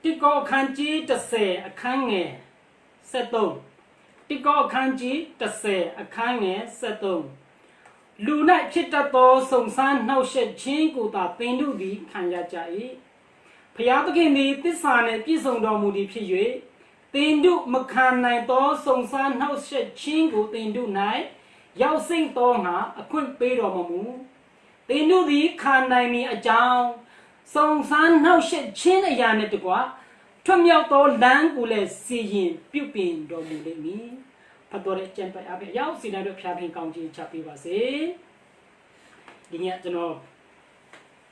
ที่ก็คันจีตะเสคังเงเสตงที่ก็คันจีตะเสคังเงเสตงလူ၌ဖြစ်တတ်သောစုံစမ်းနှောက်ယှက်ခြင်းကိုသာသင်တို့သည်ခံရကြ၏ဖျားသခင်သည်သစ္စာနှင့်ပြည့်စုံတော်မူသည်ဖြစ်၍သင်တို့မခံနိုင်သောစုံစမ်းနှောက်ယှက်ခြင်းကိုသင်တို့၌ရောက်စိမ့်သောငါအခွင့်ပေးတော်မမူသင်တို့သည်ခံနိုင်မည်အကြောင်းစုံစမ်းနှောက်ယှက်ခြင်းအရာနှင့်တကွထွတ်မြောက်သောလမ်းကိုလည်းစီရင်ပြုပြင်တော်မူလိမ့်မည်ဖတ်တော်ရဲ့ကျမ်းပိုက်အပြင်ရောက်စီတိုင်းတို့ဖျားဖင်ကောင်းခြင်းချပေးပါစေဒီညကျွန်တော်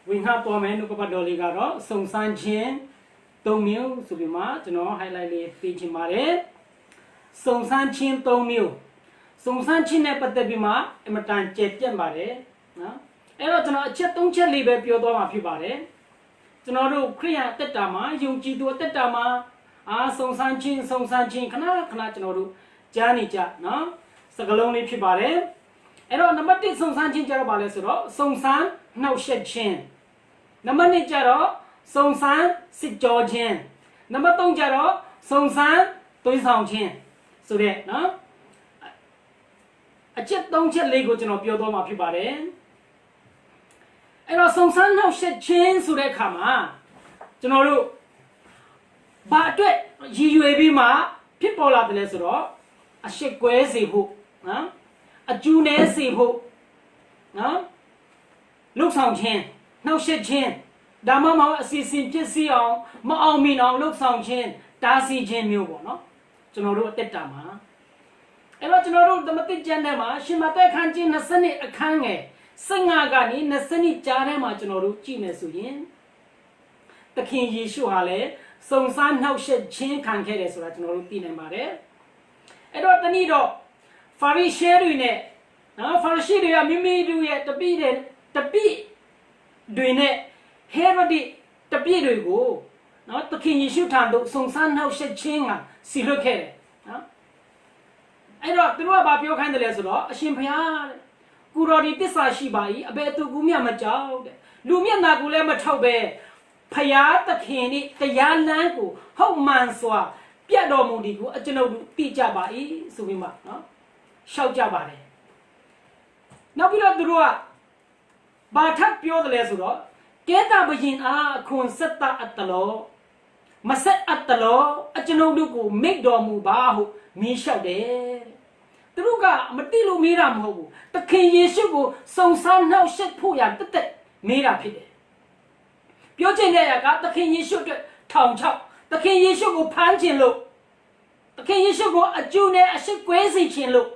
ဝင်ခါပေါ်မယ်နှုတ်ကပတ်တော်လေးကတော့စုံစမ်းခြင်း၃မျိုးဆိုပြီးမှကျွန်တော် highlight လေးပေးချင်ပါတယ်စုံစမ်းခြင်း၃မျိုးစုံစမ်းခြင်းနဲ့ပတ်သက်ပြီးမှအမတန်ကြက်ပြတ်ပါတယ်နော်အဲ့တော့ကျွန်တော်အချက်၃ချက်လေးပဲပြောသွားမှာဖြစ်ပါတယ်ကျွန်တော်တို့ခရိယန်အသက်တာမှာယုံကြည်သူအသက်တာမှာစုံစမ်းခြင်းခဏခဏကျွန်တော်တို့ကြားနေကြနော်စကားလုံးလေးဖြစ်ပါတယ်အဲ့တော့နံပါတ်1စုံစမ်းခြင်းကြတော့ဗာလဲဆိုတော့စုံစမ်းနှောက်ယှက်ခြင်းနံပါတ်2ကြတော့စုံစမ်းစစ်ကြောခြင်းနံပါတ်3ကြတော့စုံစမ်းသွေးဆောင်ခြင်းဆိုတဲ့နော်အချက်3ချက်လေးကိုကျွန်တော်ပြောသွားမှာဖြစ်ပါတယ်အဲ့တော့စုံစမ်းနှောက်ယှက်ခြင်းဆိုတဲ့အခါမှာကျွန်တော်တို့ဘာအတွက်ရည်ရွယ်ပြီးမှဖြစ်ပေါ်လာတယ်လဲဆိုတော့အရှိကွဲစေဖို့နော်အကျူးနဲစေဖို့နော်လှုပ်ဆောင်ခြင်းနှောက်ယှက်ခြင်းဒါမှမဟုတ်အစီအစဉ်ဖြစ်စီအောင်မအောင်မြင်အောင်လှုပ်ဆောင်ခြင်းတားဆီးခြင်းမျိုးပေါ့နော်ကျွန်တော်တို့အသက်တာမှာအဲ့တော့ကျွန်တော်တို့သမတိကျမ်းထဲမှာရှင်မသက်ခန်းကြီး20နှစ်အခန်းငယ်15ကနေ20နှစ်ကြားထဲမှာကျွန်တော်တို့ကြည့်မယ်ဆိုရင်သခင်ယေရှုဟာလည်းစုံစမ်းနှောက်ယှက်ခြင်းခံခဲ့တယ်ဆိုတာကျွန်တော်တို့သိနိုင်ပါတယ်အဲ့တော့တနည်းတော့ဖာရိရှဲတွေနဲ့နော်ဖာရိရှဲတွေကမိမိတို့ရဲ့တပိတွေနဲ့ဟေရဒိတပိတွေကိုနော်သခင်ယေရှုထံသို့စုံစမ်းနှောက်ယှက်ခြင်းကစီလွတ်ခဲ့တယ်နော်အဲ့တော့သူတို့ကဘာပြောခိုင်းတယ်လဲဆိုတော့အရှင်ဘုရားတဲ့ကိုတော်ဒီတစ္ဆာရှိပါ၏အဘယ်သူကူမြတ်မကြောက်တဲ့လူမျက်နာကိုလည်းမထောက်ပဲဖျားသခင်ဒီတရားလမ်းကိုဟုတ်မှန်စွာပြတ်တော်မူဒီကိုအကျွန်ုပ်တို့သိကြပါ၏ဆိုပြီးမှနော်ရှောက်ကြပါတယ်နောက်ပြီးတော့သူတို့ကဘာထပ်ပြောတယ်လဲဆိုတော့ကဲတာဘယင်အားအခွန်ဆက်တာအတလောမဆက်အတလောအကျွန်ုပ်တို့ကိုမိတ်တော်မူပါဟုမင်းလျှောက်တယ်သူတို့ကမတိလို့မေးတာမဟုတ်ဘူးသခင်ယေရှုကိုစုံစမ်းနှောက်ယှက်ဖို့ရတက်မေးတာဖြစ်တယ်ပြောချင်တဲ့ကသခင်ယေရှုအတွက်ထောင်ချောက်သခင်ယေရှုကိုဖမ်းခြင်းလို့သခင်ယေရှုကိုအကျိုးနဲ့အရှိကွဲစေခြင်းလို့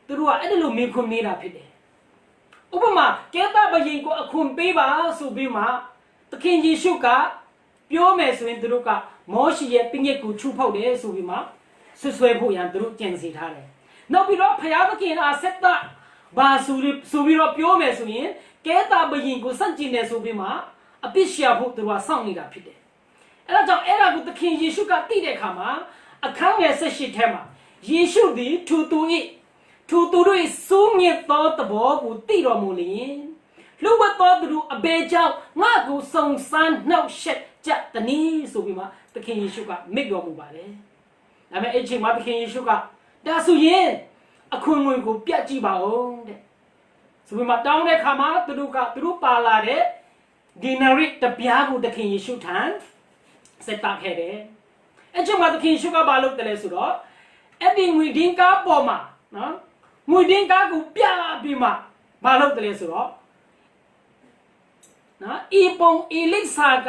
သူတို့ကအဲ့ဒါလိုမေးခွန်းမေးတာဖြစ်တယ်ဥပမာကဲတာဘယင်ကိုအခွန်ပေးပါဆိုပြီးမှသခင်ယေရှုကပြောမယ်ဆိုရင်သူတို့ကမောရှိရဲ့ပညတ်ကိုချူဖောက်တယ်ဆိုပြီးမှဆွဲဖို့ရန်သူတို့ကြံစီထားတယ်နောက်ပြီးတော့ဖျားသခင်အားဆက်တာဘာဆိုပြီးတော့ပြောမယ်ဆိုရင်ကဲတာဘယင်ကိုစန့်ကျင်တယ်ဆိုပြီးမှအပြစ်ရှာဖို့သူတို့ကစောင့်နေတာဖြစ်တယ်အဲ့ဒါကြောင့်အဲ့ဒါကိုသခင်ယေရှုကသိတဲ့အခါမှာအခန်းငယ်18ထဲမှာယေရှုသည်ထိုသူတို့စိုးမြတ်သောတဘောကိုသိတော်မူလျင်လူဝတ်တော်သူတို့အဘယ်ကြောင့်ငါ့ကိုစုံစမ်းနှောက်ယှက်ကြတနည်းဆိုပြီးမှသခင်ယေရှုကမိန့်တော်မူပါတယ်ဒါပေမဲ့အဲ့ချိန်မှာသခင်ယေရှုကဒါဆိုရင်အခွင့်အရေးကိုပြတ်ကြည့်ပါဦးတဲ့ဆိုပြီးမှတောင်းတဲ့အခါမှာသူတို့ပါလာတဲ့ဒီနာရီတပြားကိုသခင်ယေရှုထံဆက်တာခဲ့တယ်အဲ့ချိန်မှာသခင်ယေရှုကဘာလုပ်တယ်လဲဆိုတော့အဲ့ဒီငွေဒင်းကားပေါ်မှာနော်ငွေဒင်းကားကိုပြပြီးမှဘာလုပ်တယ်လဲဆိုတော့နော်ဤပုံဤလိပ်စာက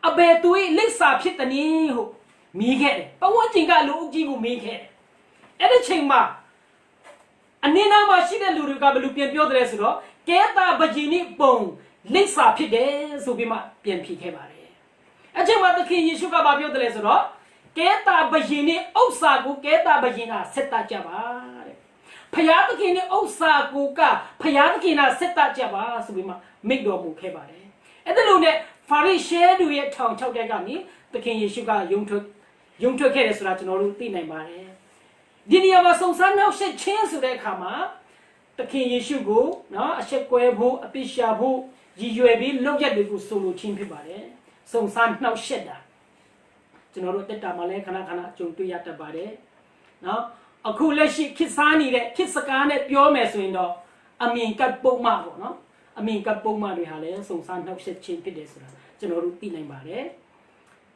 အဘယ်သူ၏လိပ်စာဖြစ်တနည်းဟုမိခဲ့တယ်ပဝန်းကျင်ကလူအုပ်ကြီးကိုမိခဲ့တယ်အဲ့ဒီချိန်မှာအနေနာမှာရှိတဲ့လူတွေကဘယ်လိုပြန်ပြောတယ်လဲဆိုတော့ကဲတာဘဂျီနီပုံလိပ်စာဖြစ်တယ်ဆိုပြီးမှပြန်ဖြေခဲ့ပါတယ်အဲ့ချိန်မှာသခင်ယေရှုကဘာပြောတယ်လဲဆိုတော့ကဲတာဘယင်နဲ့ဥစ္စာကိုကဲတာဘယင်ကဆက်တတ်ကြပါတဲ့ဖျားသခင်နဲ့ဥစ္စာကိုကဖျားသခင်ကဆက်တတ်ကြပါဆိုပြီးမှမိန့်တော်မူခဲ့ပါတယ်အဲ့ဒါလို့နဲ့ဖာရိရှဲတို့ရဲ့ထောင်ချောက်တဲ့ကနေသခင်ယေရှုကယုံထွက်ခဲ့တယ်ဆိုတာကျွန်တော်တို့သိနိုင်ပါတယ်ဒီနေရာမှာစုံစမ်းနှောက်ယှက်ခြင်းဆိုတဲ့အခါမှာသခင်ယေရှုကိုနော်အဆက်ကွဲဖို့အပိရှာဖို့ရည်ရွယ်ပြီးလောက်ရက်တွေကိုဆိုလိုခြင်းဖြစ်ပါတယ်စုံစမ်းနှောက်ယှက်တာ ကျွန်တော်တို့တက်တာမှာလည်းခဏခဏကြုံတွေ့ရတတ်ပါတယ်နော်အခုလက်ရှိခေတ်စားနေတဲ့ခေတ်စကားနဲ့ပြောမယ်ဆိုရင်တော့အမြင်ကပ်ပုံမှပေါ့နော်အမြင်ကပ်ပုံမှတွေဟာလည်းစုံစမ်းနှောက်ယှက်ခြင်းဖြစ်တယ်ဆိုတာကျွန်တော်တို့သိနိုင်ပါတယ်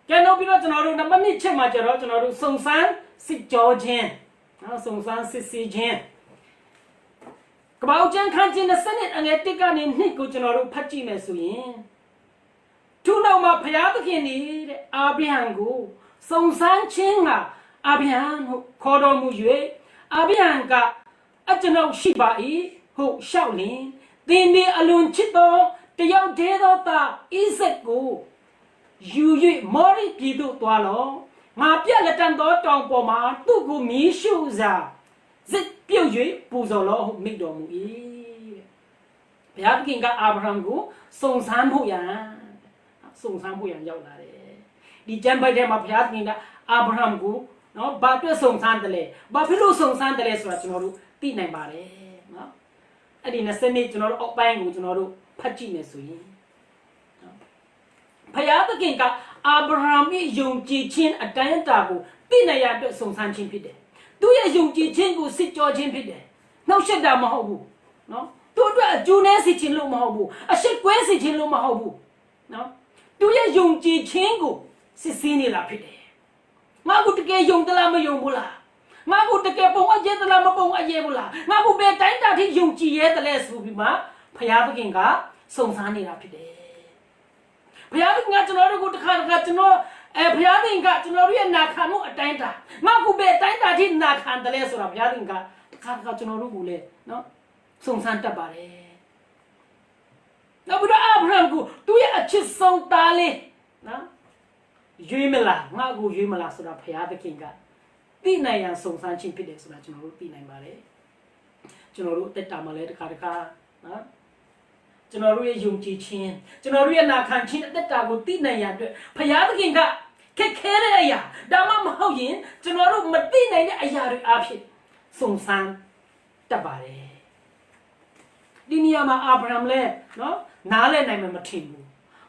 ကဲနောက်ပြီးတော့ကျွန်တော်တို့နံပါတ်1ချက်မှာကျတော့ကျွန်တော်တို့စုံစမ်းစစ်ကြောခြင်းနော်စုံစမ်းစစ်ဆေးခြင်းကပောက်ကျန်းခန်းခြင်းနဲ့စနစ်အငယ်တစ်ကနေနှစ်ကိုကျွန်တော်တို့ဖတ်ကြည့်မယ်ဆိုရင်သူ့နောက်မှာဘုရားသခင်နေတဲ့အာဗြဟံကိုစုံစမ်းခြင်းကအာဗြဟံကိုခေါ်တော်မူ၍အာဗြဟံကအကျွန်ုပ်ရှိပါ၏ဟုတ်လျှောက်လင်သင်ဒီအလွန်ချစ်သောတယောက်တည်းသောသားဣဇက်ကိုယူ၍မောရိပြည်သို့သွားလောငါပြက်လက်တန်သောတောင်ပေါ်မှာသူ့ကိုမီးရှို့စာစစ်ပြုတ်၍ပူဇော်လောဟုမိန့်တော်မူ၏ဘုရားသခင်ကအာဗြဟံကိုစုံစမ်းဖို့ရန်ရောက်လာတယ်ဒီကျမ်းပိုက်ထဲမှာဘုရားသခင်ကအာဗြဟံကိုနော်ဘာအတွက်စုံစမ်းတယ်လဲဘာဖြစ်လို့စုံစမ်းတယ်လဲဆိုတာကျွန်တော်တို့သိနိုင်ပါတယ်နော်အဲ့ဒီ20နှစ်ကျွန်တော်တို့အောက်ပိုင်းကိုကျွန်တော်တို့ဖတ်ကြည့်နေဆိုရင်နော်ဘုရားသခင်ကအာဗြဟံရဲ့ယုံကြည်ခြင်းအတိုင်းအတာကိုသိနိုင်ရအတွက်စုံစမ်းခြင်းဖြစ်တယ်သူရဲ့ယုံကြည်ခြင်းကိုစစ်ကြောခြင်းဖြစ်တယ်နှောက်ယှက်တာမဟုတ်ဘူးနော်သူအတွက်အကျိုးနဲ့စေခြင်းလို့မဟုတ်ဘူးအရှိတ်ကွဲစေခြင်းလို့မဟုတ်ဘူးနော်သူရဲ့ယုံကြည်ခြင်းကိုစစ်ဆေးနေတာဖြစ်တယ်ငါကိုတကယ်ယုံသလားမယုံဘူးလားငါကိုတကယ်ပုံအပ်ရဲ့သလားမပုံအပ်ရဲ့ဘူးလားငါကိုဘယ်တိုင်းတာထိယုံကြည်ရဲ့တလဲဆိုပြီးမှဘုရားသခင်ကစုံစမ်းနေတာဖြစ်တယ်ဘုရားသခင်ကကျွန်တော်တို့ကိုတစ်ခါကျွန်တော်ဘုရားသခင်ကကျွန်တော်တို့ရဲ့နာခံမှုအတိုင်းတာငါကိုဘယ်တိုင်းတာထိနာခံတလဲဆိုတာဘုရားသခင်ကတစ်ခါကျွန်တော်တို့ကိုလည်းနော်စုံစမ်းတတ်ပါတယ်နောက်ပြီးတော့အာဗြဟံကိုသူ့ရဲ့အချစ်ဆုံးသားလေးနော်ရွေးမလားငါကိုရွေးမလားဆိုတာဘုရားသခင်ကသိနိုင်ရန်စုံစမ်းခြင်းဖြစ်တယ်ဆိုတာကျွန်တော်တို့သိနိုင်ပါတယ်ကျွန်တော်တို့တက်တာမှာလည်းတစ်ခါနော်ကျွန်တော်တို့ရဲ့ယုံကြည်ခြင်းကျွန်တော်တို့ရဲ့နာခံခြင်းအသက်တာကိုသိနိုင်ရန်အတွက်ဘုရားသခင်ကခက်ခဲတဲ့အရာဒါမှမဟုတ်ရင်ကျွန်တော်တို့မသိနိုင်တဲ့အရာတွေအဖြစ်စုံစမ်းတတ်ပါတယ်ဒီနေရာမှာအာဗြဟံလည်းနော်နားလည်နိုင်မှာမထင်ဘူး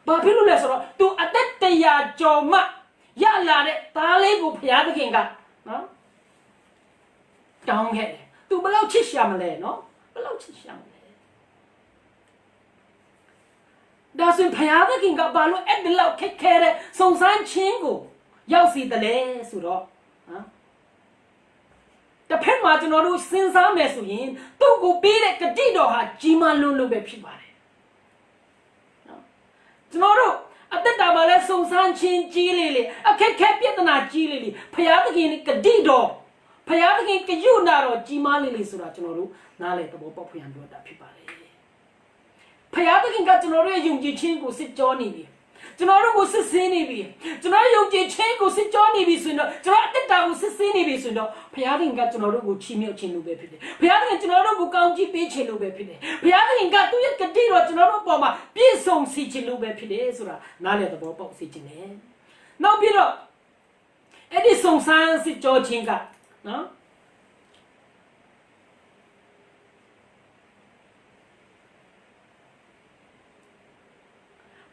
ဘာဖြစ်လို့လဲဆိုတော့သူအသက်100ကျော်မှရလာတဲ့သားလေးကိုဘုရားသခင်ကနော်တောင်းခဲ့တယ်သူဘယ်လောက်ချစ်ရှာမလဲနော်ဘယ်လောက်ချစ်ရှာမလဲဒါဆိုဘုရားသခင်ကဘာလို့အဲ့ဒီလောက်ခက်ခဲတဲ့စုံစမ်းခြင်းကိုရောက်စီတယ်လဲဆိုတော့နော်တစ်ဖက်မှာကျွန်တော်တို့စဉ်းစားမယ်ဆိုရင်သူ့ကိုပေးတဲ့ဂတိတော်ဟာကြီးမားလွန်းလို့ပဲဖြစ်ပါတယ်နော်ကျွန်တော်တို့အသက်တာမှာလဲစုံစမ်းခြင်းကြီးလေအခက်ခဲပြဿနာကြီးလေဘုရားသခင်ဂတိတော်ဘုရားသခင်ကယုနာတော်ကြီးမားလေဆိုတာကျွန်တော်တို့နားလည်သဘောပေါက်ဖွင့်ရပြောတာဖြစ်ပါတယ်ဘုရားသခင်ကကျွန်တော်တို့ရဲ့ယုံကြည်ခြင်းကိုစစ်ကြောနေပြီကျွန်တော်တို့ကိုစစ်ဆေးနေပြီကျွန်တော်ယုံကြည်ခြင်းကိုစစ်ကြောနေပြီဆိုရင်တော့ကျွန်တော်အသက်တာကိုစစ်ဆေးနေပြီဆိုရင်တော့ဘုရားသခင်ကကျွန်တော်တို့ကိုချီးမြှောက်ခြင်းလို့ပဲဖြစ်တယ်ဘုရားသခင်ကျွန်တော်တို့ကိုကောင်းချီးပေးခြင်းလို့ပဲဖြစ်တယ်ဘုရားသခင်ကသူ့ရဲ့ဂတိတော်ကျွန်တော်တို့အပေါ်မှာပြည့်စုံစေခြင်းလို့ပဲဖြစ်တယ်ဆိုတာနားလည်သဘောပေါက်စေခြင်းနဲ့နောက်ပြီးတော့အဲ့ဒီစုံစမ်းစစ်ကြောခြင်းကနော်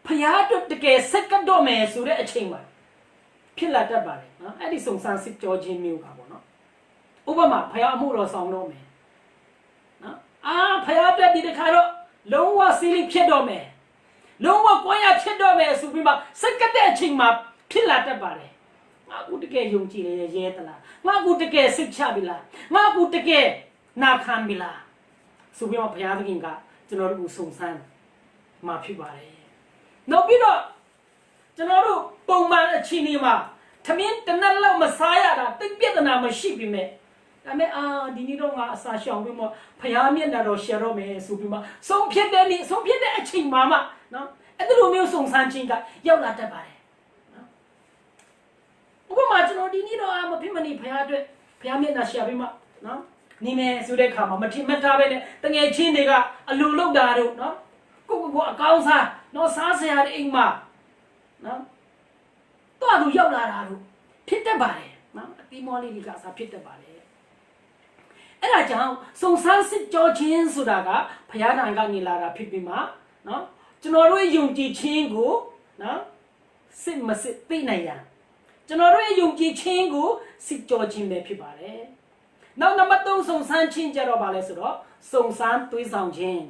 ဖျားတို့တကယ်စက်ကတော့မယ်ဆိုတဲ့အချိန်မှာဖြစ်လာတတ်ပါတယ်နော်အဲ့ဒီစုံစမ်းစစ်ကြောခြင်းမျိုးပါပေါ့နော်ဥပမာဖျားအမှုတော်ဆောင်တော့မယ်နော်ဖျားပြဒီတခါတော့လုံးဝစီးလိဖြစ်တော့မယ်လုံးဝကိုရဖြစ်တော့မယ်ဆိုပြီးမှစက်ကတဲ့အချိန်မှာဖြစ်လာတတ်ပါတယ်ငါကူတကယ်ယုံကြည်ရဲသလားငါကူတကယ်စိတ်ချပြီလားငါကူတကယ်နာခံပြီလားဆိုပြီးမှဘုရားသခင်ကကျွန်တော်တို့ကိုစုံစမ်းမှာဖြစ်ပါတယ်နောက်ပြီးတော့ကျွန်တော်တို့ပုံမှန်အချိန်ဒီမှာသမင်းတနက်လောက်မစားရတာတိတ်ပြဿနာမရှိပြီမဲ့ဒါပေမဲ့ဒီနေ့တော့ငါအစာရှောင်ပြီးမှဖျားမျက်နှာတော်ရှယ်တော့မယ်ဆိုပြီးမှဆုံးဖြစ်တဲ့အချိန်မှာမှနော်အဲ့ဒီလိုမျိုးစုံစမ်းခြင်းကရောက်လာတတ်ပါတယ်နော်ဥပမာကျွန်တော်ဒီနေ့တော့မဖြစ်မနေဖျားအတွက်ဖျားမျက်နှာရှယ်ပြီးမှနော်နေမယ်ဆိုတဲ့ခါမှာမထင်မှတ်ထားပဲနဲ့တငယ်ချင်းတွေကအလိုလောက်တာတို့နော်ကိုအကောင်းစားနော်စားစရာတဲ့အိမ်မှာနော်တော့သူရောက်လာတာတို့ဖြစ်တတ်ပါတယ်နော်အတီးမောလေးတွေကစားဖြစ်တတ်ပါတယ်အဲ့ဒါကြောင့်စုံစမ်းစစ်ကြောခြင်းဆိုတာကဘုရားထံကနေလာတာဖြစ်ပြီးမှနော်ကျွန်တော်တို့ယုံကြည်ခြင်းကိုနော်စစ်မစစ်သိနိုင်ရန် ကျွန်တော်တို့ရဲ့ယုံကြည်ခြင်းကိုစစ်ကြောခြင်းပဲဖြစ်ပါတယ်နောက်နံပါတ်3စုံစမ်းခြင်းကြတော့ဗာလဲဆိုတော့စုံစမ်းသွေးဆောင်ခြင်း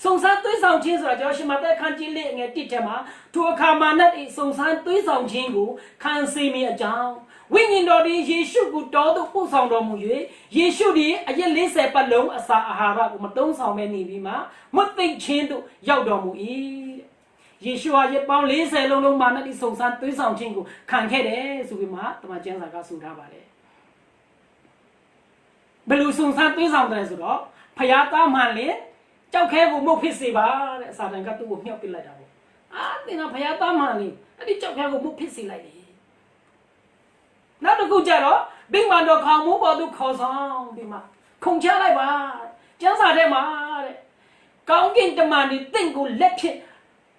စုံစမ်းသွေးဆောင်ခြင်းဆိုတာကျွန်တော်ရှင်မသက်ခန်းကြီးလေးငယ်တစ်ထဲမှာထိုအခါမှာနဲ့စုံစမ်းသွေးဆောင်ခြင်းကိုခံစေမိအကြောင်းဝိညာဉ်တော်သည်ယေရှုကိုတော်သို့ပို့ဆောင်တော်မူ၍ယေရှုသည်အရက်40ပတ်လုံးအစာအာဟာရကိုမတုံးဆောင်ပဲနေပြီးမှမသိခြင်းသို့ရောက်တော်မူ၏ယေရှုဟာရက်ပေါင်း40လုံးမှာနဲ့ဒီစုံစမ်းသွေးဆောင်ခြင်းကိုခံခဲ့တယ်ဆိုပြီးမှတမန်ကျမ်းစာကဆိုထားပါတယ်ဘယ်လိုစုံစမ်းသွေးဆောင်တယ်ဆိုတော့ဖျားသားမှန်လေကြောက်ခဲကိုမုတ်ဖြစ်စေပါတဲ့စာတန်ကသူ့ကိုမြှောက်ပစ်လိုက်တာပေါ့သင်ကဖျားသားမှန်လေအဲ့ဒီကြောက်ခဲကိုမုတ်ဖြစ်စေလိုက်တယ်နောက်တစ်ခုကျတော့ဘိမှန်တော်ခေါင်မိုးပေါ်သူခေါ်ဆောင်ပြီးမှခုန်ချလိုက်ပါကျမ်းစာထဲမှာတဲ့ကောင်းကင်တမန်ဒီတင့်ကိုလက်ဖြင့်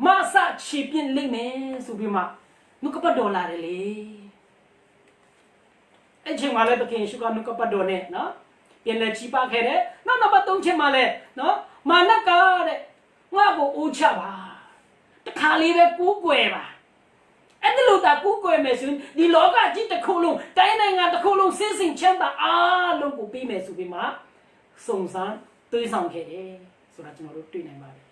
မဆချီပြင်းလိမ့်မယ်ဆိုပြီးမှနုကပတ်တော်လာတယ်လေအဲ့ချိန်မှာလည်းသခင်ယေရှုကနုကပတ်တော်နဲ့နော်ပြန်လဲချီးပါခဲ့တယ်နောက်နံပါတ်3ချိန်မှာလည်းနော်မာနကတဲ့ငါ့ကိုအိုးချပါတခါလေးပဲကူးကွယ်ပါအဲ့ဒီလိုတာကူးကွယ်မယ်ဆိုရင်ဒီလောကကြီးတစ်ခုလုံးတိုင်းနိုင်ငံတစ်ခုလုံးစင်စင်ချမ်းသာအားလုံးကိုပြီးမယ်ဆိုပြီးမှစုံစမ်းသွေးဆောင်ခဲ့တယ်ဆိုတာကျွန်တော်တို့တွေ့နိုင်ပါတယ်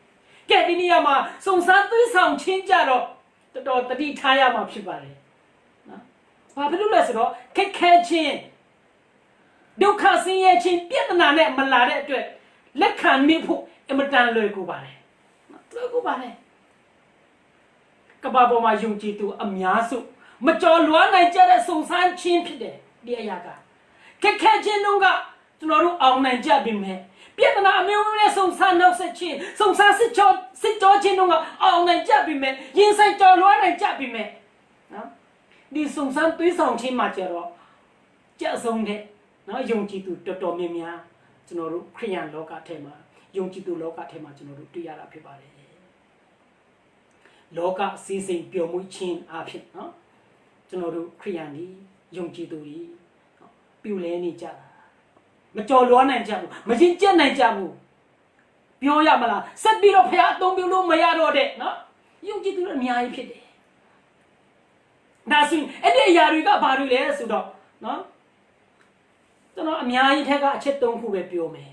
ကဲဒီနေရာမှာစုံစမ်းသွေးဆောင်ချင်းကြတော့တော်တော်တတိထားရမှာဖြစ်ပါတယ်နော်ဘာဖြစ်လို့လဲဆိုတော့ခက်ခဲခြင်းဒုက္ခဆင်းရဲခြင်းပြဿနာနဲ့မလာတဲ့အတွက်လက်ခံမိဖို့အမတန်လွယ်ကူပါတယ်လွယ်ကူပါတယ်ကဘာပေါ်မှာယုံကြည်သူအများစုမကြော်လွှားနိုင်ကြတဲ့စုံစမ်းခြင်းဖြစ်တယ်ဒီအရာကခက်ခဲခြင်းတို့ကကျွန်တော်တို့အောင်နိုင်ကြပြီမဲ့ပြဿနာအမျိုးမျိုးနဲ့စုံစမ်းနောက်ဆက်ခြင်းစုံစမ်းစစ်ကြောခြင်းတို့ကအောင်နိုင်ကြပြီမဲ့ရင်ဆိုင်ကြော်လွှားနိုင်ကြပြီမဲ့နော်ဒီစုံစမ်းသွေးဆောင်ခြင်းမှာကျတော့ကြအဆုံးတဲ့နော်ယုံကြည်သူတော်တော်များများကျွန်တော်တို့ခရိယန်လောကထဲမှာယုံကြည်သူလောကထဲမှာကျွန်တော်တို့တွေ့ရတာဖြစ်ပါတယ်လောကစီစဉ်ပျော်မွေ့ခြင်းအဖြစ်နော်ကျွန်တော်တို့ခရိယန်ကြီးယုံကြည်သူကြီးပြူလဲနေကြတာမကြော်လွှားနိုင်ကြဘူးမချင်းကျက်နိုင်ကြဘူးပြောရမလားဆက်ပြီးတော့ဖះအသုံးပြုလို့မရတော့တဲ့နော်ယုံကြည်သူတွေအများကြီးဖြစ်တယ်ဒါဆိုရင်အဲ့ဒီအရာတွေကဘာတွေလဲဆိုတော့နော်ကျွန်တော်အများကြီးထက်ကအချက်3ခုပဲပြောမယ်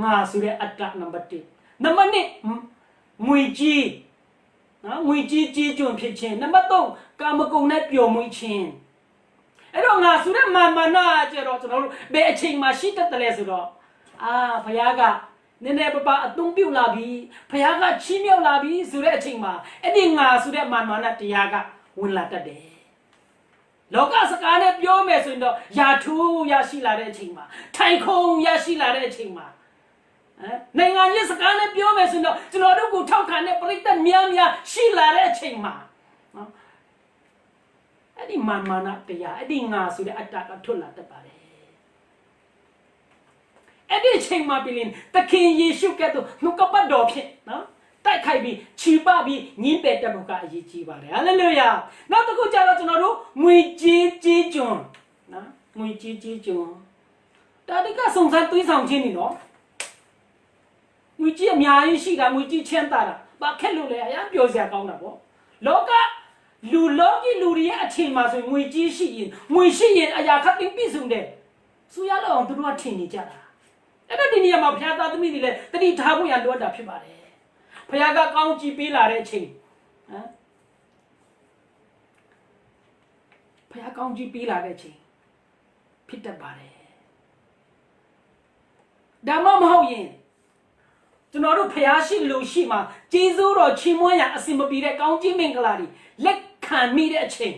ငါဆိုတဲ့အတ္တနံပါတ်1နံပါတ်2ငွေကြီးနော်ငွေကြီးကြီးကျွန်းဖြစ်ခြင်းနံပါတ်3ကာမဂုဏ်နဲ့ပျော်မွေ့ခြင်းအဲ့တော့ငါဆိုတဲ့မာမနာကျတော့ကျွန်တော်တို့ဘယ်အချိန်မှရှိတတ်တယ်လဲဆိုတော့ဘုရားကနည်းနည်းပအသုံးပြုလာပြီဘုရားကချီးမြှောက်လာပြီဆိုတဲ့အချိန်မှာအဲ့ဒီငါဆိုတဲ့မာမနာတရားကဝင်လာတတ်တယ်လောကစကားနဲ့ပြောမယ်ဆိုရင်တော့ယာထူးရရှိလာတဲ့အချိန်မှာထိုင်ခုံရရှိလာတဲ့အချိန်မှာနိုင်ငံရေးစကားနဲ့ပြောမယ်ဆိုရင်တော့ကျွန်တော်တို့ကိုထောက်ခံတဲ့ပြည်သက်များများရှိလာတဲ့အချိန်မှာနော်အဲ့ဒီမာမနာတရားအဲ့ဒီငါဆိုတဲ့အတ္တကထွက်လာတတ်ပါတယ်အဲ့ဒီအချိန်မှာပြည်ရင်သခင်ယေရှုကဲ့သို့နှုတ်ကပတ်တော်ဖြင့်နော်တိုက်ခိုက်ပြီးခြိပပြီးညှင်းပယ်တတ်ဖို့ကအရေးကြီးပါတယ်ဟာလေလုယာနောက်တစ်ခုကျတော့ကျွန်တော်တို့ငွေကြီးကျွန်းနော်ငွေကြီးကျွန်းဒါတိကစုံစမ်းသွေးဆောင်ခြင်းနေနော်ငွေကြီးအများကြီးရှိတာငွေကြီးချမ်းသာတာဘာခက်လို့လဲအရင်ပြောစရာကောင်းတာပေါ့လောကလူတွေရဲ့အချိန်မှာဆိုငွေကြီးရှိရင်အရာခပ်ပြီးပြည့်စုံတယ်စူရလောက်အောင်သူတို့ကထင်နေကြတာအဲ့တော့ဒီနေရာမှာဘုရားသားသမီးတွေလည်းတတိထားဖို့ရလိုအပ်တာဖြစ်ပါတယ်ဘုရားကကောင်းချီးပေးလာတဲ့အချိန်ဘုရားကောင်းချီးပေးလာတဲ့အချိန်ဖြစ်တတ်ပါတယ်ဒါမှမဟုတ်ရင်ကျွန်တော်တို့ဘုရားရှိလို့ရှိမှကျေးဇူးတော်ချီးမွမ်းရအစင်မပြေတဲ့ကောင်းကြီးမင်္ဂလာတွေလက်ခံမိတဲ့အချိန်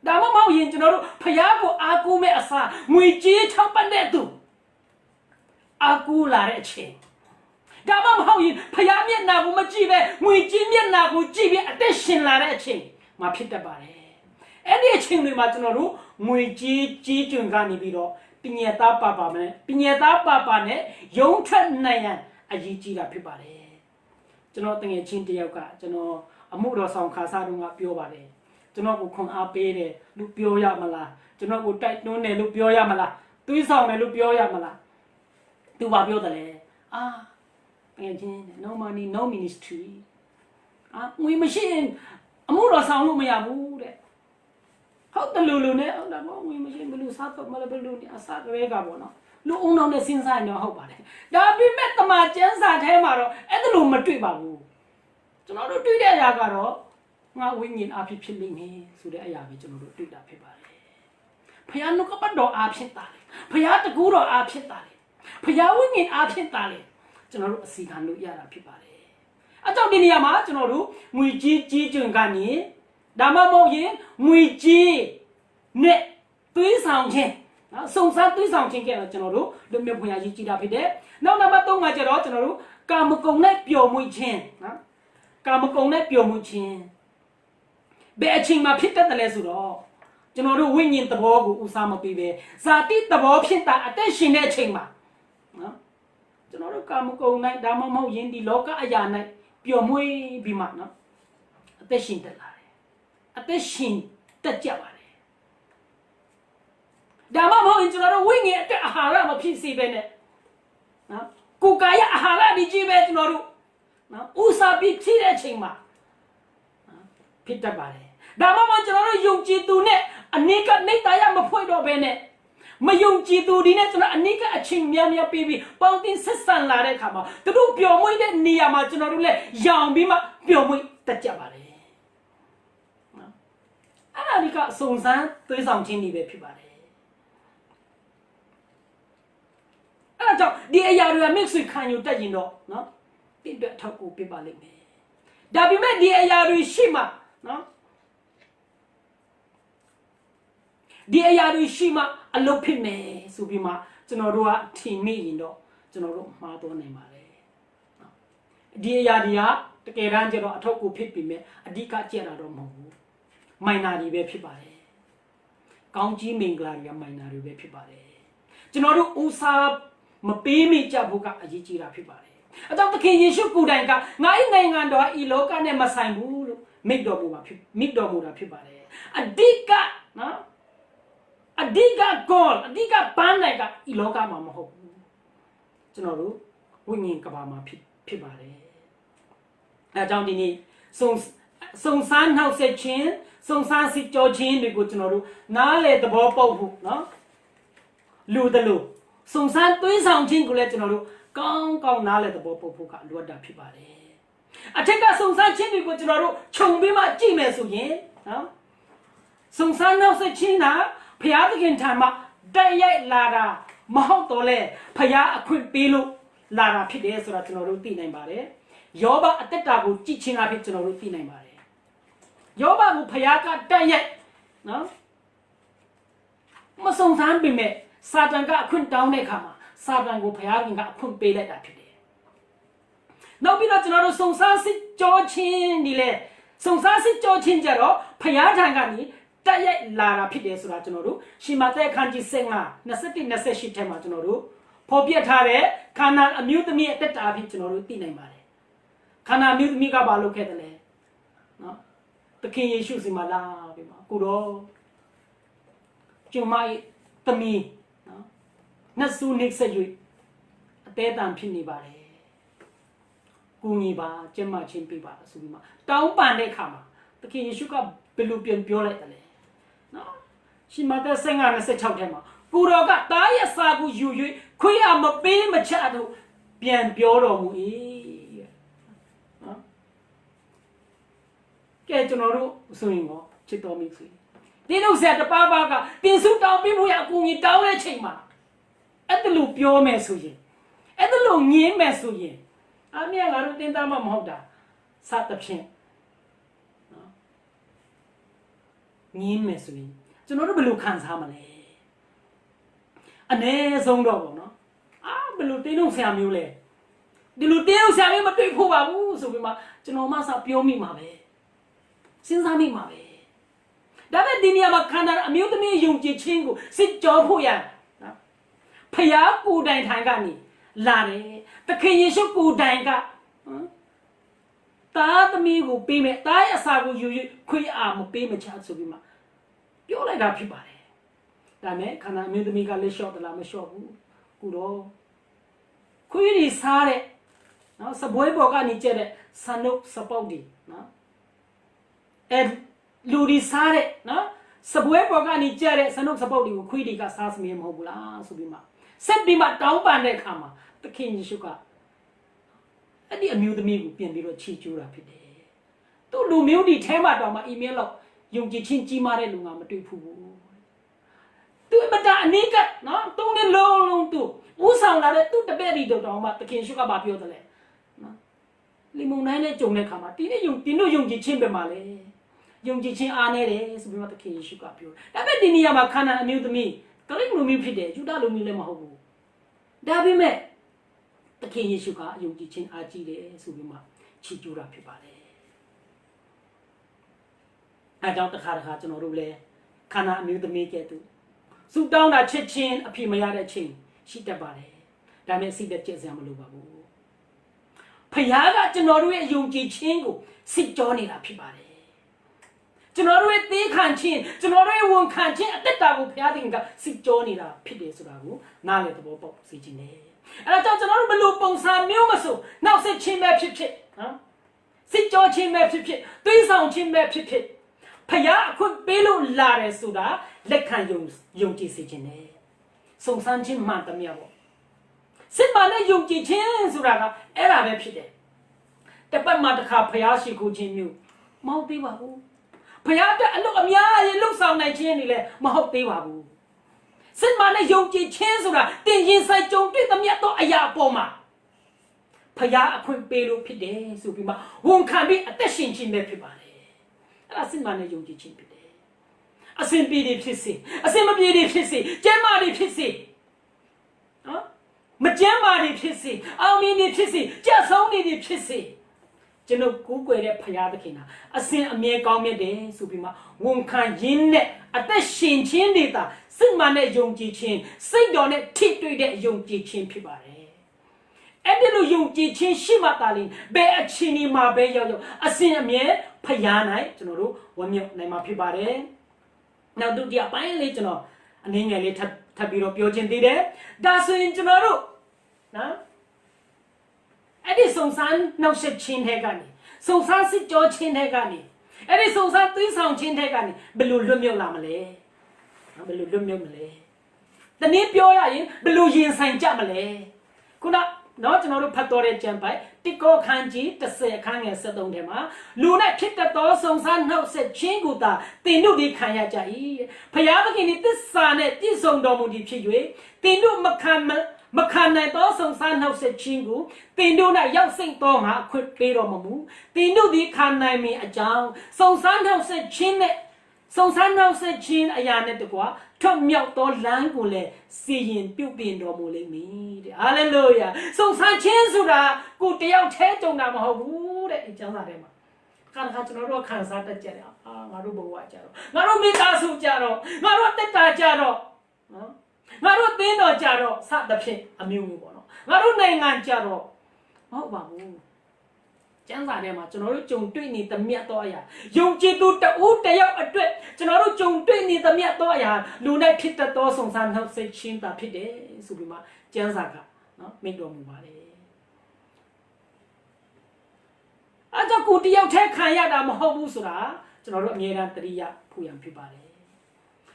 ဒါမှမဟုတ်ရင်ကျွန်တော်တို့ဘုရားကိုအားကိုးမဲ့အစားငွေကြေးထောက်ပံ့တဲ့သူအားကိုးလာတဲ့အချိန်ဒါမှမဟုတ်ရင်ဖယားမျက်နှာကိုမကြည့်ပဲငွေကြီးမျက်နှာကိုကြည့်ပြီးအသက်ရှင်လာတဲ့အချိန်မှာဖြစ်တတ်ပါတယ်အဲ့ဒီအချိန်တွေမှာကျွန်တော်တို့ငွေကြီးကျွန်းကနေပြီးတော့ပညာသားပါပါနဲ့ရုံထွက်နိုင်ရန်အရေးကြီးတာဖြစ်ပါတယ်ကျွန်တော်တငယ်ချင်းတယောက်ကကျွန်တော်အမှုတော်ဆောင်ခါစားတော့ကပြောပါတယ်ကျွန်တော်ကိုခွန်အားပေးတယ်လို့ပြောရမလားကျွန်တော်ကိုတိုက်တွန်းတယ်လို့ပြောရမလားသွေးဆောင်တယ်လို့ပြောရမလားသူဘာပြောတယ်လဲno money no ministry ငွေမရှိရင်အမှုတော်ဆောင်လို့မရဘူးတဲ့ ဟုတ်တယ်လူနဲ့ဟုတ်လားမဝင်မရှိဘလူစားတော့မလဲဘလူနဲ့အစားတွေကပေါ့နော်လူအုံနောက်နဲ့စဉ်းစားရင်တော့ဟုတ်ပါတယ်ဒါပေမဲ့တမကျန်းစာထဲမှာတော့အဲ့ဒါလိုမတွေ့ပါဘူးကျွန်တော်တို့တွေ့တဲ့အရာကတော့ငါဝိညာဉ်အဖြစ်ဖြစ်လိမ့်မယ်ဆိုတဲ့အရာပဲကျွန်တော်တို့တွေ့တာဖြစ်ပါတယ်ဖယားနှုတ်ကပတ်တော်အဖြစ်တာလေဖယားတကူတော်အဖြစ်တာလေဖယားဝိညာဉ်အဖြစ်တာလေကျွန်တော်တို့အစီခံလို့ရတာဖြစ်ပါတယ်အကြောင်းဒီနေရာမှာကျွန်တော်တို့ငွေကြီးကျွန်းကနေဒါမှမဟုတ်ရင်ငွေကြီးနဲ့သွေးဆောင်ခြင်းနော်စုံစမ်းသွေးဆောင်ခြင်းကဲတော့ကျွန်တော်တို့လူမျိုးဖွင့်ရကြီးကြည်တာဖြစ်တယ်နောက်နံပါတ်3ကကျတော့ကျွန်တော်တို့ကာမဂုဏ်နဲ့ပျော်မွေ့ခြင်းနော်ကာမဂုဏ်နဲ့ပျော်မွေ့ခြင်းဘယ်အချိန်မှာဖြစ်တတ်တယ်လဲဆိုတော့ကျွန်တော်တို့ဝိညာဉ်သဘောကိုဦးစားမပေးပဲဇာတိသဘောဖြစ်တာအသက်ရှင်တဲ့အချိန်မှာနော်ကျွန်တော်တို့ကာမဂုဏ်၌ဒါမှမဟုတ်ယင်ဒီလောကအရာ၌ပျော်မွေ့ပြီးမှနော်အသက်ရှင်တက်လာတယ်အသက်ရှင်တက်ကြပါတယ်ဒါမှမဟုတ်ရင်ကျွန်တော်တို့ဝိညာဉ်အတွက်အာဟာရမဖြစ်စေပဲနဲ့နော်ကိုယ်ကာယအာဟာရဒီကြီးပဲကျွန်တော်တို့နော်ဦးစားပြီးဖြစ်တဲ့အချိန်မှာဖြစ်တတ်ပါတယ်ဒါမှမဟုတ်ကျွန်တော်တို့ယုံကြည်သူနဲ့အနိကနေတရမဖွဲ့တော့ဘဲနဲ့မယုံကြည်သူဒီနဲ့ကျွန်တော်အနိကအချိန်များများပြီးပေါင်းတင်ဆက်ဆံလာတဲ့အခါမှာသူတို့ပျော်မွေ့တဲ့နေရာမှာကျွန်တော်တို့လည်းရောင်ပြီးမှပျော်မွေ့တတ်ကြပါတယ်နော်အဲ့ဒါဒီကစုံစမ်းသွေးဆောင်ခြင်းတွေပဲဖြစ်ပါတယ်အဲ့ဒါကြောင့်ဒီအရာတွေက mix ခံယူတတ်ရင်တော့နော်တင့်အတွက်ထောက်ကူပြပါလိမ့်မယ်ဒါပေမဲ့ဒီအရာတွေရှိမှနော်ဒီအရာတွေရှိမှအလုပ်ဖြစ်မယ်ဆိုပြီးမှကျွန်တော်တို့ကထင်မိရင်တော့ကျွန်တော်တို့မှားတော့နိုင်ပါတယ်နော်ဒီအရာတွေကတကယ်တမ်းကျတော့အထောက်ကူဖြစ်ပြီးမြဲအဓိကကျက်တာတော့မဟုတ်ဘူးမိုင်နာတွေပဲဖြစ်ပါတယ်ကောင်းကြီးမင်္ဂလာတွေကမိုင်နာတွေပဲဖြစ်ပါတယ်ကျွန်တော်တို့ဦးစားမပေးမိကြဘူးကအရေးကြီးတာဖြစ်ပါတယ်အကြောင်းသခင်ယေရှုကိုယ်တိုင်ကငါ့နိုင်ငံတော်ဤလောကနဲ့မဆိုင်ဘူးလို့မိန့်တော်မူတာဖြစ်ပါတယ်အဓိကနော်အဓိကကောအဓိကပန်းနိုင်ကဤလောကမှာမဟုတ်ဘူးကျွန်တော်တို့ဝိညာဉ်ကဘာမှာဖြစ်ပါတယ်အဲကြောင့်ဒီနေ့စုံစမ်းနှောက်ဆက်ခြင်းစုံစမ်းစစ်ကြောခြင်းတွေကိုကျွန်တော်တို့နားလေသဘောပေါက်ဖို့နော်လူတလူစုံစမ်းသွေးဆောင်ခြင်းကိုလည်းကျွန်တော်တို့ကောင်းနားလေသဘောပေါက်ဖို့ကလိုအပ်တာဖြစ်ပါတယ်အထက်ကစုံစမ်းခြင်းတွေကိုကျွန်တော်တို့ခြုံပြီးမှကြည့်မယ်ဆိုရင်နော်စုံစမ်းနှောက်ဆက်ခြင်းကဖျားသခင်ထံမှာတက်ရိုက်လာတာမဟုတ်တော့လေဖျားအခွင့်ပေးလို့လာတာဖြစ်တယ်ဆိုတာကျွန်တော်တို့သိနိုင်ပါတယ်ယောဘအသက်တာကိုကြည့်ချင်းအဖြစ်ကျွန်တော်တို့သိနိုင်ပါတယ်ယောဘကိုဖျားကတက်ရိုက်နော်မစုံစမ်းပေမဲ့စာတန်ကအခွင့်တောင်းတဲ့အခါမှာစာတန်ကိုဖျားခင်ကအခွင့်ပေးလိုက်တာဖြစ်တယ်နောက်ပြီးတော့ကျွန်တော်တို့စုံစမ်းစစ်ကြောချင်းဒီလေစုံစမ်းစစ်ကြောချင်းကြတော့ဖျားထံကနေတက်ရိုက်လာတာဖြစ်တယ်ဆိုတာကျွန်တော်တို့ရှင်မသက်အခန်းကြီး15 21 28ထဲမှာကျွန်တော်တို့ဖော်ပြထားတဲ့ခါနာအမျိုးသမီးအတက်တာဖြစ်ကျွန်တော်တို့သိနိုင်ပါတယ်ခါနာအမျိုးသမီးကဘာလုပ်ခဲ့တယ်လဲနော်သခင်ယေရှုစီမှာလာပြီမှာကိုတော့ကျမရဲ့သမီးနော်နှဆုနှိပ်ဆက်၍အသေးတန်ဖြစ်နေပါတယ်ကိုကြီးပါကျမချင်းပြပါဆိုပြီးမှတောင်းပန်တဲ့အခါမှာသခင်ယေရှုကဘယ်လိုပြန်ပြောလိုက်တယ်လဲနော်ရှင်မသက်26ထဲမှာကိုတော်ကတားရဲ့စာကိုယူ၍ခွေးရမပေးမချတော့ပြန်ပြောတော်မူ၏နော်ကဲကျွန်တော်တို့ဆိုရင်တော့ချစ်တော်မိတ်ဆွေတင်းတို့ဆရာတပါးပါကတင်စုတောင်းပြီးဖို့ရအကူကြီးတောင်းတဲ့ချိန်မှာအဲ့ဒါလို့ပြောမယ်ဆိုရင်အဲ့ဒါလို့ငင်းမယ်ဆိုရင်အမေကငါတို့တင်းသားမမဟုတ်တာစသဖြင့်နော်ငင်းမယ်ဆိုရင်ကျွန်တော်တို့ဘယ်လိုခံစားမလဲအ ਨੇ ဆုံးတော့ပေါ့နော်ဘယ်လိုတင်းတို့ဆရာမျိုးလဲဒီလိုတင်းတို့ဆရာမျိုးမတွေ့ဖို့ပါဘူးဆိုပြီးမှကျွန်တော်မှစပြောမိမှာပဲစဉ်းစားမိမှာပဲဒါပေမဲ့ဒီနေရာမှာခန္ဓာအမျိုးသမီးယုံကြည်ခြင်းကိုစစ်ကြောဖို့ရနော်ဖျားကိုယ်တိုင်ထံကနေလာတယ်သခင်ယေရှုကိုယ်တိုင်ကသားသမီးကိုပေးမယ်သားရဲ့အစာကိုယူ၍ခွေးအားမပေးမချဆိုပြီးမှပြောလိုက်တာဖြစ်ပါတယ်ဒါမဲ့ခန္ဓာအမျိုးသမီးကလက်လျှော့သလားမလျှော့ဘူးခုတော့ခွေးတွေစားတဲ့နော်စပွဲပေါ်ကနေကျက်တဲ့ဆန်နုပ်စပုတ်တွေနော်လူဒီစားတဲ့နော် စပွဲပေါ်ကနေကြတဲ့စနုပ်စပုတ်တွေကိုခွေးတွေကစားစမြဲမဟုတ်ဘူးလားဆိုပြီးမှဆက်ပြီးမှတောင်းပန်တဲ့အခါမှာသခင်ယေရှုကအဲ့ဒီအမျိုးသမီးကိုပြင်ပြီးတော့ချီးကျူးတာဖြစ်တယ်သူ့လူမျိုးတွေထဲမှာတော့မှအီးမေးလ်လောက်ယုံကြည်ခြင်းကြီးမားတဲ့လူငါမတွေ့ဘူးသူအမတာအနိကနော်တုံးနဲ့လုံးသူဦးဆောင်လာတဲ့သူ့တပည့်တွေတော့မှသခင်ယေရှုကဘာပြောတယ်လဲနော်လီမုန်တိုင်းနဲ့ကြုံတဲ့အခါမှာတင်းတို့ယုံကြည်ခြင်းပဲမှာလေယုံကြည်ခြင်းအားနေတယ်ဆိုပြီးမှသခင်ယေရှုကပြောဒါပေမဲ့ဒီနေရာမှာခန္ဓာအမျိုးသမီးဂရိလူမျိုးဖြစ်တယ်ယူဒလူမျိုးလည်းမဟုတ်ဘူးဒါပေမဲ့သခင်ယေရှုကယုံကြည်ခြင်းအားကြီးတယ်ဆိုပြီးမှချီးကျူးတာဖြစ်ပါတယ်အဲကြောင့်တစ်ခါကျွန်တော်တို့လည်းခန္ဓာအမျိုးသမီးကဲ့သို့စူတောင်းတာချစ်ချင်းအဖြစ်မရတဲ့ချင်းရှိတတ်ပါတယ်ဒါနဲ့စိတ်သက်ကြစရာမလိုပါဘူးဖခင်ကကျွန်တော်တို့ရဲ့ယုံကြည်ခြင်းကိုစစ်ကြောနေတာဖြစ်ပါတယ်ကျွန်တော်တို့ရဲ့သီးခံခြင်းကျွန်တော်တို့ရဲ့ဝန်ခံခြင်းအသက်တာကိုဘုရားသခင်ကစစ်ကြောနေတာဖြစ်တယ်ဆိုတာကိုနားလည်သဘောပေါက်စေခြင်းနဲ့အဲဒါကြောင့်ကျွန်တော်တို့ဘယ်လိုပုံစံမျိုးမဆိုနောက်ဆက်ခြင်းပဲဖြစ်ဖြစ်နော်စစ်ကြောခြင်းပဲဖြစ်ဖြစ်သွေးဆောင်ခြင်းပဲဖြစ်ဖြစ်ဖခင်အခွင့်ပေးလို့လာတယ်ဆိုတာလက်ခံယုံကြည်စေခြင်းနဲ့စုံစမ်းခြင်းမှန်သမျှပေါ့စစ်မှန်တဲ့ယုံကြည်ခြင်းဆိုတာကအဲ့ဒါပဲဖြစ်တယ်တပတ်မှတစ်ခါဖခင်ရှိခိုးခြင်းမျိုးမဟုတ်သေးပါဘူးဖခင်အတွက်အလုပ်အများကြီးလှုပ်ဆောင်နိုင်ခြင်းတွေလည်းမဟုတ်သေးပါဘူးစစ်မှန်တဲ့ယုံကြည်ခြင်းဆိုတာတင်ရင်ဆိုင်ကြုံတွေ့သမျှသောအရာအပေါ်မှာဖခင်အခွင့်ပေးလို့ဖြစ်တယ်ဆိုပြီးမှဝန်ခံပြီးအသက်ရှင်ခြင်းပဲဖြစ်ပါတယ်အဲ့ဒါစစ်မှန်တဲ့ယုံကြည်ခြင်းဖြစ်တယ်အစဉ်ပြေတွေဖြစ်စေအစဉ်မပြေတွေဖြစ်စေကျမ်းမာတွေဖြစ်စေနော်မကျမ်းမာတွေဖြစ်စေအောင်မြင်တွေဖြစ်စေကြက်ဆုံးတွေဖြစ်စေကျွန်တော်ကိုးကွယ်တဲ့ဖခင်သခင်ဟာအစဉ်အမြဲကောင်းမြတ်တယ်ဆိုပြီးမှဝန်ခံရင်းနဲ့အသက်ရှင်ခြင်းတွေသာစစ်မှန်တဲ့ယုံကြည်ခြင်းစိတ်တော်နဲ့ထိတွေ့တဲ့ယုံကြည်ခြင်းဖြစ်ပါတယ်အဲ့ဒီလိုယုံကြည်ခြင်းရှိမှသာလျှင်ဘယ်အချိန်ဒီမှာပဲရောက်အစဉ်အမြဲဖခင်၌ကျွန်တော်တို့ဝမ်းမြောက်နိုင်မှာဖြစ်ပါတယ်နောက်ဒုတိယပိုင်းလေးကျွန်တော်အနည်းငယ်လေးထပ်ပြီးတော့ပြောခြင်းသေးတယ်ဒါဆိုရင်ကျွန်တော်တို့နော်အဲ့ဒီစုံစမ်းနှောက်ယှက်ခြင်းတွေကနေစုံစမ်းစစ်ကြောခြင်းတွေကနေအဲ့ဒီစုံစမ်းသွေးဆောင်ခြင်းတွေကနေဘယ်လိုလွတ်မြောက်လာမလဲနော်ဘယ်လိုလွတ်မြောက်မလဲတနည်းပြောရရင်ဘယ်လိုရင်ဆိုင်ကြမလဲခုနနော်ကျွန်တော်တို့ဖတ်တော်တဲ့ကျမ်းပိုက်တိကောခန်းကြီး30အခန်းငယ်73ထဲမှာလူနဲ့ဖြစ်တဲ့သောစုံစမ်းနှောက်ယှက်ခြင်းကိုသာသင်တို့ဒီခံရကြ၏ဖခင်သခင်ဒီသစ္စာနဲ့ပြည့်စုံတော်မူသည်ဖြစ်၍သင်တို့မခံနိုင်သောစုံစမ်းနှောက်ယှက်ခြင်းကိုသင်တို့၌ရောက်စိတ်သောငါအခွင့်ပေးတော်မမူသင်တို့ဒီခံနိုင်မည်အကြောင်းစုံစမ်းနှောက်ယှက်ခြင်းနဲ့စုံစမ်းနှောက်ယှက်ခြင်းအရာနဲ့တကွာထွတ်မြောက်သောလမ်းကိုလည်းစီရင်ပြုပြင်တော်မူလိမ့်မည်တဲ့ဟာလေလုယာစုံစမ်းခြင်းဆိုတာကိုတယောက်တည်းကြုံတာမဟုတ်ဘူးတဲ့အကျမ်းစာထဲမှာခါကျွန်တော်တို့ခံစားတတ်ကြတယ်ငါတို့ဘဝကြတော့ငါတို့မိသားစုကြတော့ငါတို့တက်တာကြတော့နော်ငါတို့သင်းတော်ကြတော့စသဖြင့်အမျိုးမျိုးပေါ့နော်ငါတို့နိုင်ငံကြတော့မဟုတ်ပါဘူးကျမ်းစာထဲမှာကျွန်တော်တို့ကြုံတွေ့နေသမျှသောအရာယုံကြည်သူတဦးတယောက်အတွက်ကျွန်တော်တို့ကြုံတွေ့နေသမျှသောအရာလူနဲ့ဖြစ်တတ်သောစုံစမ်းနှောက်ယှက်ခြင်းသာဖြစ်တယ်ဆိုပြီးမှကျမ်းစာကနော်မိန့်တော်မူပါတယ်အဲ့တော့ကိုတယောက်တည်းခံရတာမဟုတ်ဘူးဆိုတာကျွန်တော်တို့အမြဲတမ်းသတိရဖို့ရန်ဖြစ်ပါတယ်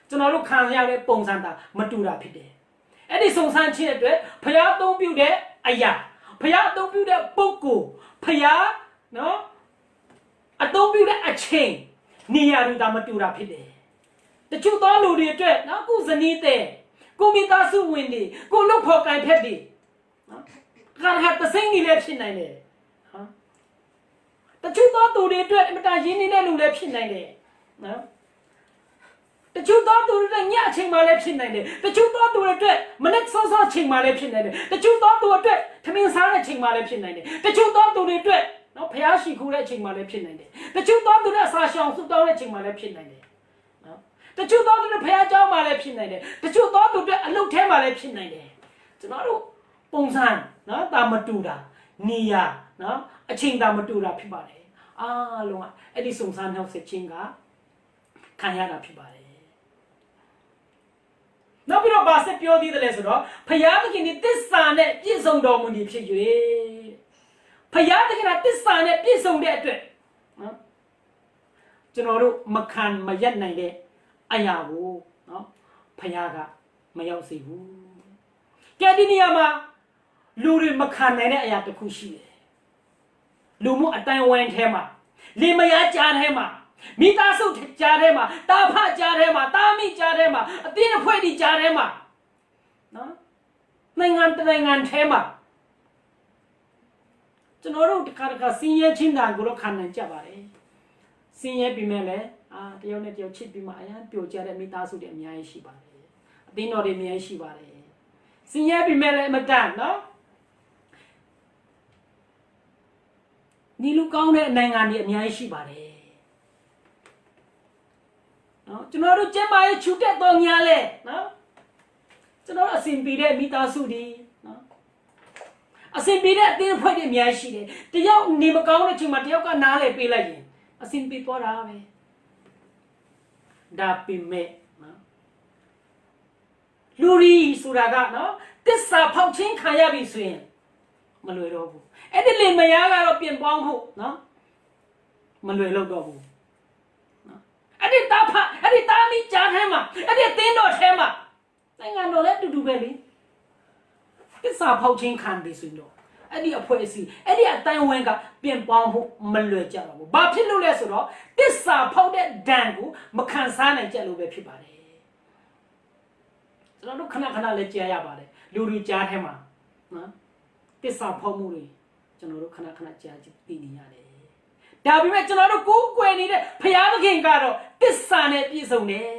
ကျွန်တော်တို့ခံရတဲ့ပုံစံသာမတူတာဖြစ်တယ်အဲ့ဒီစုံစမ်းခြင်းအတွက်ဖျားအသုံးပြုတဲ့အရာဖျားအသုံးပြုတဲ့ပုဂ္ဂိုလ်ဖျားနော်အသုံးပြုတဲ့အချိန်နေရာတွေဒါမတူတာဖြစ်တယ်တချို့သောလူတွေအတွက်နော်ကိုဇနီးတဲ့ကိုမိသားစုဝင်တွေကိုလုပ်ဖို့ကံဖက်တွေနော်ခါခါသစိမ့်နေလည်းဖြစ်နိုင်တယ်ဟာတချို့သောသူတွေအတွက်အမတန်ရင်းနေတဲ့လူလည်းဖြစ်နိုင်တယ်နော်တချို့သောသူတွေညအချိန်မှလည်းဖြစ်နိုင်တယ်တချို့သောသူတွေအတွက်မနက်စောစောချိန်မှလည်းဖြစ်နိုင်တယ်တချို့သောသူတွေအတွက်ထမင်းစားတဲ့ချိန်မှလည်းဖြစ်နိုင်တယ်တချို့သောသူတွေအတွက်နော်ဖျားရှိခိုးတဲ့ချိန်မှလည်းဖြစ်နိုင်တယ်တချို့သောသူတွေအစာရှောင်ဆုတောင်းတဲ့ချိန်မှလည်းဖြစ်နိုင်တယ်နော်တချို့သောသူတွေဖျားเจ้าမှလည်းဖြစ်နိုင်တယ်တချို့သောသူတွေအလုတ်ထဲမှလည်းဖြစ်နိုင်တယ်ကျွန်တော်တို့ပုံစံနော်တာမတူတာနေရာနော်အချိန်တာမတူတာဖြစ်ပါတယ်အားလုံးကအဲ့ဒီစုံစမ်းနှောက်ယှက်ခြင်းကခံရတာဖြစ်ပါတယ်နောက်ပြီးတော့ဗာဆက်ပြောသေးတယ်လဲဆိုတော့ဖယားသခင်ဒီသစ္စာနဲ့ပြည့်စုံတော်မူသည်ဖြစ်၍ဖယားသခင်ကသစ္စာနဲ့ပြည့်စုံတဲ့အတွက်နော်ကျွန်တော်တို့မခံမရက်နိုင်တဲ့ အရာကိုနော်ဖယားကမရောက်စေဘူးကဲဒီနေရာမှာလူတွေမခံနိုင်တဲ့အရာတစ်ခုရှိတယ်လူမှုအတိုင်းဝိုင်းထဲမှာလေမယားကြားထဲမှာမိသားစုကြားထဲမှာတာဖကြားထဲမှာတာမိကြားထဲမှာအတင်းအဖွဲဒီကြားထဲမှာနော်နိုင်ငံထဲမှာကျွန်တော်တို့တခါစင်းရဲချင်းတန်ကိုတော့ခံနိုင်ကြပါတယ်စင်းရဲပြီးမဲ့လဲတယောက်နဲ့တယောက်ချစ်ပြီးမှအရန်ပျော်ကြတဲ့မိသားစုတွေအများကြီးရှိပါတယ်အသင်းတော်တွေအများကြီးရှိပါတယ်စင်းရဲပြီးမဲ့လဲအမတန်နော်ဒီလူကောင်းတဲ့နိုင်ငံတွေအများကြီးရှိပါတယ်နော်ကျွန်တော်တို့ကျမ်းမာရေးချူတက်တော်ညာလဲနော်ကျွန်တော်အစဉ်ပြေတဲ့မိသားစုတွေနော်အစဉ်ပြေတဲ့အသင်းအဖွဲ့တွေအများကြီးရှိတယ်တယောက်နေမကောင်းတဲ့အချိန်မှာတယောက်ကနားလေပေးလိုက်ရင်အစဉ်ပြေသွားတာပဲဒါပေမဲ့နော်လူရီဆိုတာကနော်တစ္ဆာဖောက်ချင်းခံရပြီဆိုရင်မလွယ်တော့ဘူးအဲ့ဒီလေမယားကတော့ပြင်ပေါင်းဖို့နော်မလွယ်တော့ဘူးနော်အဲ့ဒီတာဖအဲ့ဒီတာမီကြားထဲမှာအဲ့ဒီသင်းတော်ထဲမှာနိုင်ငံတော်လည်းတူတူပဲလေတစ္ဆာဖောက်ချင်းခံပြီဆိုတော့အဲ့ဒီအဖွဲ့အစည်းအဲ့ဒီအတိုင်းဝန်းကပြင်ပေါင်းဖို့မလွယ်ကြတော့ဘူးဘာဖြစ်လို့လဲဆိုတော့တစ္ဆာဖောက်တဲ့ဒဏ်ကိုမခံစားနိုင်ကြလို့ပဲဖြစ်ပါတယ်ကျွန်တော်တို့ခဏလည်းကြားရပါတယ်လူတွေကြားထဲမှာနော်တစ္ဆာဖောက်မှုတွေကျွန်တော်တို့ခဏကြားကြည့်သိနေရတယ်ဒါပေမဲ့ကျွန်တော်တို့ကိုးကွယ်နေတဲ့ဖယားသခင်ကတော့တစ္ဆာနဲ့ပြည့်စုံတယ်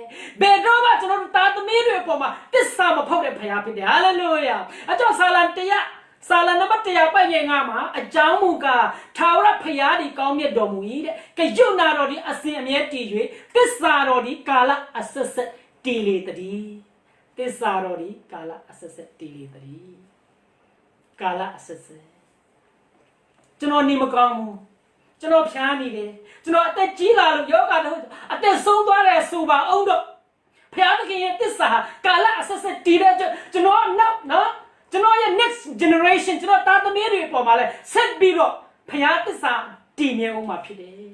ဘယ်တော့မှကျွန်တော်တို့သားသမီးတွေအပေါ်မှာတစ္ဆာမဖောက်တဲ့ဖယားဖြစ်တယ်ဟာလေလုယာအကြောင်းဆာလံနံပါတ်100ပိုက်ငယ်9မှာအကြောင်းမူကားထာဝရဖယားဒီကောင်းမြတ်တော်မူ၏တဲ့ကယုနာတော်ဒီအစဉ်အမြဲတည်၍တစ္ဆာတော်ဒီကာလအဆက်ဆက်တည်လေတည်းတစ္ဆာတော်ဒီကာလအဆက်ဆက်တည်လေတည်းကာလအဆက်ဆက်ကျွန်တော်နေမကောင်းဘူးကျွန်တော်ဖြားနေတယ်ကျွန်တော်အသက်ကြီးလာလို့ယောဂတော့အသက်ဆုံးသွားတယ်ဆိုပါအောင်တော့ဖယားသခင်ရဲ့တစ္ဆာကာလအဆက်ဆက်တည်တဲ့ကျွန်တော်နောက်နော်ကျွန်တော်ရဲ့ next generation ကျွန်တော်သားသမီးတွေအပေါ်မှာလဲဆက်ပြီးတော့ဖယားတစ္ဆာတည်မြဲအောင်မှာဖြစ်တယ်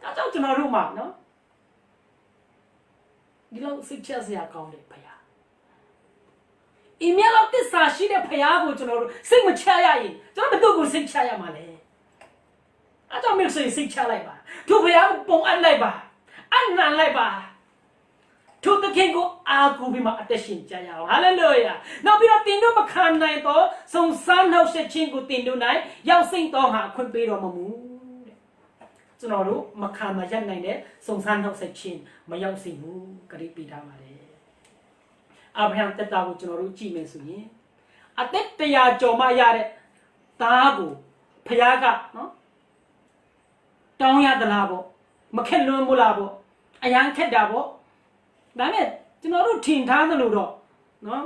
။ဒါကြောင့်ကျွန်တော်တို့မှာနော်ဒီလိုစိတ်ချစရာကောင်းတယ်ဖယား။အင်းမြတ်လောက်တစ္ဆာရှိတဲ့ဖယားကိုကျွန်တော်တို့စိတ်မချရရင်ကျွန်တော်ဘယ်သူ့ကိုစိတ်ချရမှာလဲ။အဲကြောင့်မင်းစိတ်ချလိုက်ပါ။သူဖယားကိုပုံအပ်လိုက်ပါ။အနံလိုက်ပါ။ထိုသခင်ကိုအာကိုပြီးမှအသက်ရှင်ကြရအောင်ဟာလေလုယာနောက်ပြီးတော့တင်တို့မခံနိုင်တော့စုံစမ်းနှောက်ယှက်ခြင်းကိုတင်တို့၌ရောက်စိမ့်တော်ဟာအခွင့်ပေးတော်မမူတဲ့ကျွန်တော်တို့မခံမရပ်နိုင်တဲ့စုံစမ်းနှောက်ယှက်ခြင်းမရောက်စေဘူးဂရိပေးထားပါတယ်အာဗြဟံတက်တာကိုကျွန်တော်တို့ကြည့်မယ်ဆိုရင်အသက်100ကျော်မှရတဲ့သားကိုဖခင်ကနော်တောင်းရသလားပေါ့မခက်လွန်းဘူးလားပေါ့အရန်ခက်တာပေါ့ဒါနဲ့ကျွန်တော်တို့ထင်ထားသလိုတော့နော်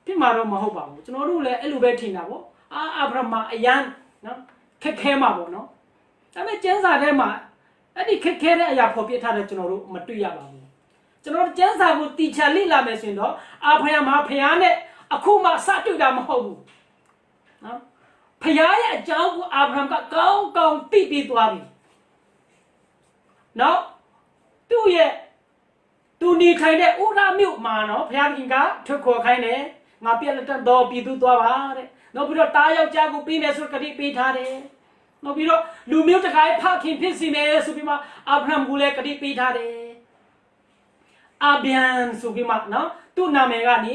ဖြစ်မှာတော့မဟုတ်ပါဘူးကျွန်တော်တို့လည်းအဲ့လိုပဲထင်တာပေါ့အာဗြဟံအရန်နော်ခက်ခဲမှာပေါ့နော်ဒါပေမဲ့ကျမ်းစာထဲမှာအဲ့ဒီခက်ခဲတဲ့အရာပေါ်ပြထားတဲ့ကျွန်တော်တို့မတွေ့ရပါဘူးကျွန်တော်တို့ကျမ်းစာကိုတီချာလေ့လာမယ်ဆိုရင်တော့အာဗြဟံဖခင်နဲ့အခုမှစတွေ့တာမဟုတ်ဘူးနော်ဖခင်ရဲ့အကြောင်းကိုအာဗြဟံကကောင်းကောင်းသိပြီးသွားပြီနော်သူနေထိုင်တဲ့ဥရမြို့မှာနော်ဘုရားခင်ကထွက်ခေါ်ခိုင်းတယ်ငါပြက်လက်တော်ပြည်သူသွားပါတဲ့နောက်ပြီးတော့တားယောက်ျားကိုပြီးမယ်ဆိုကတိပေးထားတယ်နောက်ပြီးတော့လူမျိုးတကာဖခင်ဖြစ်စီမယ်ဆိုပြီးမှအာဗြဟံကိုလည်းကတိပေးထားတယ်အာဗြဟံဆိုပြီးမှနော်သူ့နာမည်ကနေ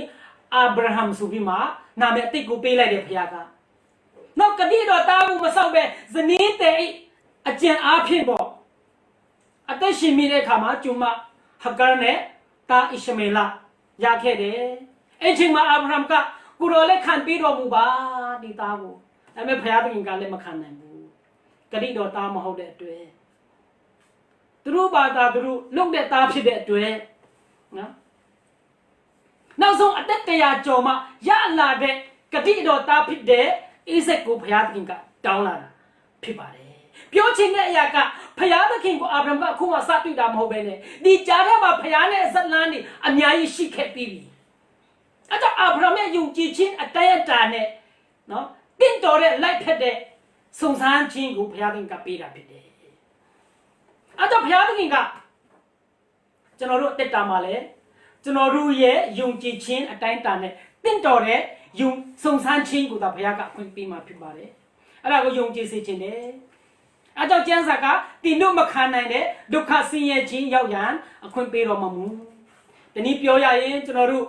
အာဗြဟံဆိုပြီးမှနာမည်အတိတ်ကိုပေးလိုက်တယ်ဘုရားကနောက်ကတိတော့တားဖို့မဆောက်ပဲဇနီးတဲ့အကျင့်အားဖြင့်ပေါ့အသက်ရှင်မိတဲ့အခါမှာကျုံမဟဂါနဲ့တာဣရှမေလရခဲ့တယ်အဲ့ချိန်မှာအာဗြဟံကကိုရောလည်းခံပြီးတော်မူပါဒီသားကိုဒါပေမဲ့ဘုရားသခင်ကလည်းမခံနိုင်ဘူးဂရိတော်သားမဟုတ်တဲ့အတွက်သူတို့ဘာသာသူတို့လုံတဲ့သားဖြစ်တဲ့အတွက်နော်နောက်ဆုံးအသက်100ကျော်မှရလာတဲ့ဂရိတော်သားဖြစ်တဲ့ဣဇက်ကိုဘုရားသခင်ကတောင်းလာတာဖြစ်ပါတယ်ပြောချင်တဲ့အရာကဖယားသခင်ကိုအာဗြဟံကအခုမှစတွေ့တာမဟုတ်ပဲနဲ့ဒီကြားထဲမှာဖယားနဲ့ဇလန်းနေအများကြီးရှိခဲ့ပြီးပြီအဲကြောင့်အာဗြဟံရဲ့ယုံကြည်ခြင်းအတိုင်းအတာနဲ့နော်တင့်တော်တဲ့လိုက်ဖက်တဲ့စုံစမ်းခြင်းကိုဖယားသခင်ကပေးတာဖြစ်တယ်အဲကြောင့်ဖယားသခင်က ကျွန်တော်တို့တက်တာမှာလဲကျွန်တော်တို့ရဲ့ယုံကြည်ခြင်းအတိုင်းတာနဲ့တင့်တော်တဲ့ယုံစုံစမ်းခြင်းကိုသာဘုရားကအခွင့်ပေးမှာဖြစ်ပါတယ်အဲ့ဒါကိုယုံကြည်စေခြင်းတယ်အဲကြောင့်ကျမ်းစာကတင်တို့မခံနိုင်တဲ့ဒုက္ခဆင်းရဲခြင်းရောက်ရန်အခွင့်ပေးတော်မှာမူဒီနေ့ပြောရရင်ကျွန်တော်တို့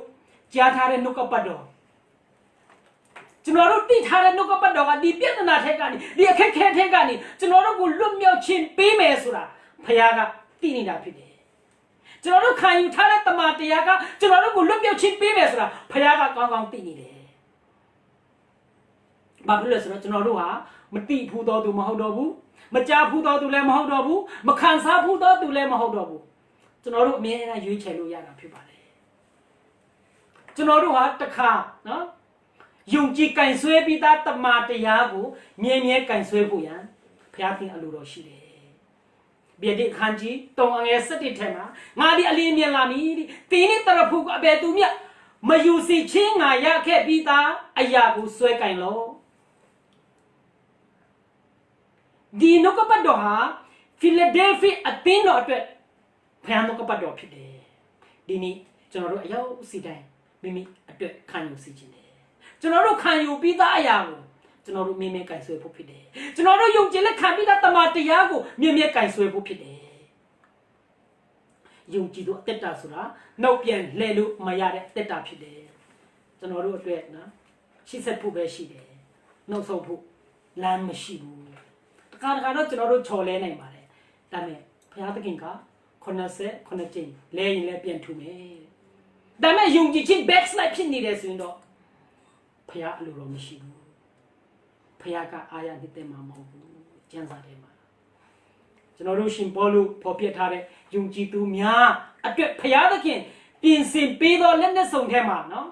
ကြားထားတဲ့နှုတ်ကပတ်တော်ကျွန်တော်တို့သိထားတဲ့နှုတ်ကပတ်တော်ကဒီပြဿနာထက်ကနေဒီအခက်ခဲထက်ကနေကျွန်တော်တို့ကိုလွတ်မြောက်ခြင်းပေးမယ်ဆိုတာဘုရားကသိနေတာဖြစ်တယ်ကျွန်တော်တို့ခံယူထားတဲ့တမန်တရားကကျွန်တော်တို့ကိုလွတ်မြောက်ခြင်းပေးမယ်ဆိုတာဘုရားကကောင်းကောင်းသိနေတယ်ဘာဖြစ်လို့လဲဆိုတော့ကျွန်တော်တို့ဟာမသိဘူးတော်သူမဟုတ်တော့ဘူးမကြားဘူးတော်သူလည်းမဟုတ်တော့ဘူးမခံစားဘူးတော်သူလည်းမဟုတ်တော့ဘူးကျွန်တော်တို့အမြဲတမ်းရွေးချယ်လို့ရတာဖြစ်ပါတယ်ကျွန်တော်တို့ဟာတခါနော်ယုံကြည်ကင်ဆွဲပြီးသားတမန်တရားကိုမြဲမြဲကင်ဆွဲဖို့ရန်ဘုရားသခင်အလိုတော်ရှိတယ်เบียดขานจีตรงangel 17ထဲမှာငါဒီအလင်းမြင်လာမည်တင်းနဲ့တရဖူကအဘယ်သူမြတ်မယူစီချင်းငါရခဲ့ပြီးသားအရာကိုဆွဲကင်လို့ဒီနှုတ်ကပတ်တော်ဟာဖီလာဒဲလ်ဖီအသင်းတော်အတွက်ဘုရားနှုတ်ကပတ်တော်ဖြစ်တယ်ဒီနေ့ကျွန်တော်တို့အရောက်စီတိုင်းမိမိအတွက်ခံယူစီခြင်းတယ်ကျွန်တော်တို့ခံယူပြီးသားအရာကိုကျွန်တော်တို့မြင်မြင်ကင်ဆွဲဖို့ဖြစ်တယ်ကျွန်တော်တို့ယုံကြည်လက်ခံပြီးသားတမန်တရားကိုမြင်မြင်ကင်ဆွဲဖို့ဖြစ်တယ်ယုံကြည်သူအသက်တာဆိုတာနောက်ပြန်လှည့်လို့မရတဲ့အသက်တာဖြစ်တယ်ကျွန်တော်တို့အတွက်နော်ရှိဆက်ဖို့ပဲရှိတယ်နှုတ်ဆုံးဖို့လမ်းမရှိဘူးတခါတော့ကျွန်တော်တို့ချော်လဲနိုင်ပါတယ်ဒါပေမဲ့ဘုရားသခင်က89ကြိမ်လဲရင်လည်းပြန်ထူမယ်ဒါပေမဲ့ယုံကြည်ခြင်း backslide ဖြစ်နေတယ်ဆိုရင်တော့ဘုရားအလိုတော်မရှိဘူးဖခင်ကအာရနှစ်သက်မှာမဟုတ်ဘူးကျမ်းစာထဲမှာကျွန်တော်တို့ရှင်ပေါလုဖော်ပြထားတဲ့ယုံကြည်သူများအတွက်ဖခင်သခင်ပြင်ဆင်ပေးသောလက်နက်စုံထဲမှာနော်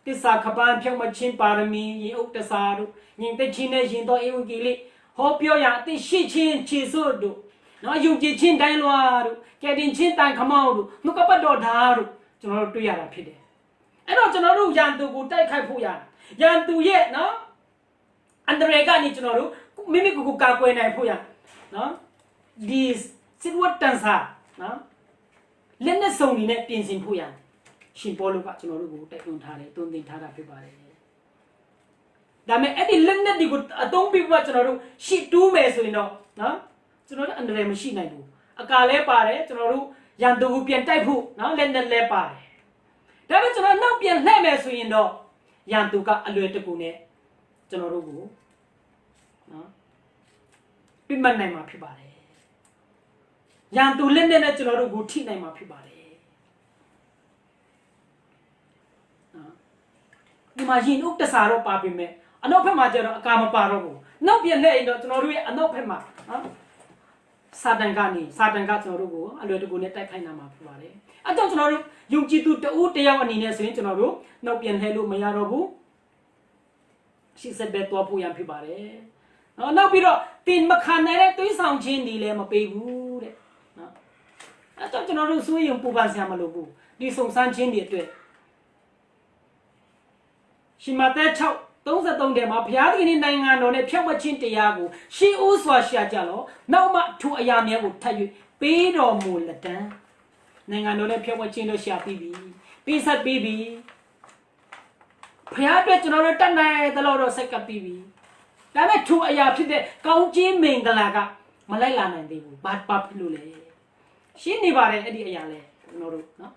တစ္ဆာခပန်းဖြုံးမချင်းပါရမီရင်ဥတ္တစာတို့ညီသက်ချင်းနဲ့ရင်တော်ဧဝံဂေလိဟောပြောရာအသိရှိချင်းခြေစွတ်တို့နော်ယုံကြည်ခြင်းတိုင်းလွာတို့ကဲတင်ချင်းတိုင်ခမောက်တို့နှုတ်ကပတ်တော်ဓာတ်တို့ကျွန်တော်တို့တွေ့ရတာဖြစ်တယ်အဲ့တော့ကျွန်တော်တို့ယန်သူကိုတိုက်ခိုက်ဖို့ရတယ်ယန်သူရဲ့နော်အန်ဒရေကနေကျွန်တော်တို့မိမိကိုကာကွယ်နိုင်ဖို့ရနော်ဒီစစ်ဝတ်တန်စာနော်လက်နဲ့စုံနေနဲ့ပြင်ဆင်ဖို့ရရှင်ပေါလုကကျွန်တော်တို့ကိုတိုက်တွန်းထားတယ်တွန်းတင်ထားတာဖြစ်ပါတယ်ဒါမဲ့အဲ့ဒီလက်နဲ့ဒီကိုအသုံးပြုဖို့ကျွန်တော်တို့ရှစ်တူးမယ်ဆိုရင်တော့နော်ကျွန်တော်တို့အန်ဒရေမရှိနိုင်ဘူးအကာလဲပါတယ်ကျွန်တော်တို့ရန်သူကိုပြန်တိုက်ဖို့နော်လက်နဲ့လဲပါတယ်ဒါပေမဲ့ကျွန်တော်နောက်ပြန်လှည့်မယ်ဆိုရင်တော့ရန်သူကအလွယ်တကူနဲ့ကျွန်တော်တို့ကိုနော်ပြစ်မှတ်နိုင်မှာဖြစ်ပါတယ်ရန်သူလက်နဲ့ကျွန်တော်တို့ကိုထိနိုင်မှာဖြစ်ပါတယ်နော်ဒီမှာရင်ဥက္တစာတော့ပါပြီမဲ့အနောက်ဘက်မှာကျတော့အကာမပါတော့ဘူးနောက်ပြန်လှည့်ရင်တော့ကျွန်တော်တို့ရဲ့အနောက်ဘက်မှာနော်စာတန်ကကျွန်တော်တို့ကိုအလွယ်တကူနဲ့တိုက်ခိုက်နိုင်မှာဖြစ်ပါတယ်အဲကြောင့်ကျွန်တော်တို့ယုံကြည်သူတဦးတယောက်အနေနဲ့ဆိုရင်ကျွန်တော်တို့နောက်ပြန်လှည့်လို့မရတော့ဘူးရှိစက်ပဲတော့ဖို့ရဖြစ်ပါတယ်နော်နောက်ပြီးတော့တင်မခံနိုင်တဲ့သွေးဆောင်ခြင်းတွေလည်းမပေးဘူးတဲ့နော်အဲ့တော့ကျွန်တော်တို့စိုးရင်ပူပန်စရာမလိုဘူးဒီစုံစမ်းခြင်းတွေအတွက်ရှင်မသက်6:33ထဲမှာဘုရားသခင်နိုင်ငံတော်နဲ့ဖြောင့်မခြင်းတရားကိုရှေးဦးစွာရှာကြလောနောက်မှထိုအရာများကိုထပ်၍ပေးတော်မူလက်တန်းနိုင်ငံတော်နဲ့ဖြောင့်မခြင်းတို့ရှာပြီးပြီပေးဆက်ပြီးပြီဖျားအတွက်ကျွန်တော်တို့တတ်နိုင်တဲ့လို့တော့ဆက်ကပ်ပြီးပြီဒါပေမဲ့ထိုအရာဖြစ်တဲ့ကောင်းခြင်းမင်္ဂလာကမလိုက်လာနိုင်သေးဘူးဘာဖြစ်လို့လဲရှင်းနေပါတယ်အဲ့ဒီအရာလဲကျွန်တော်တို့နော်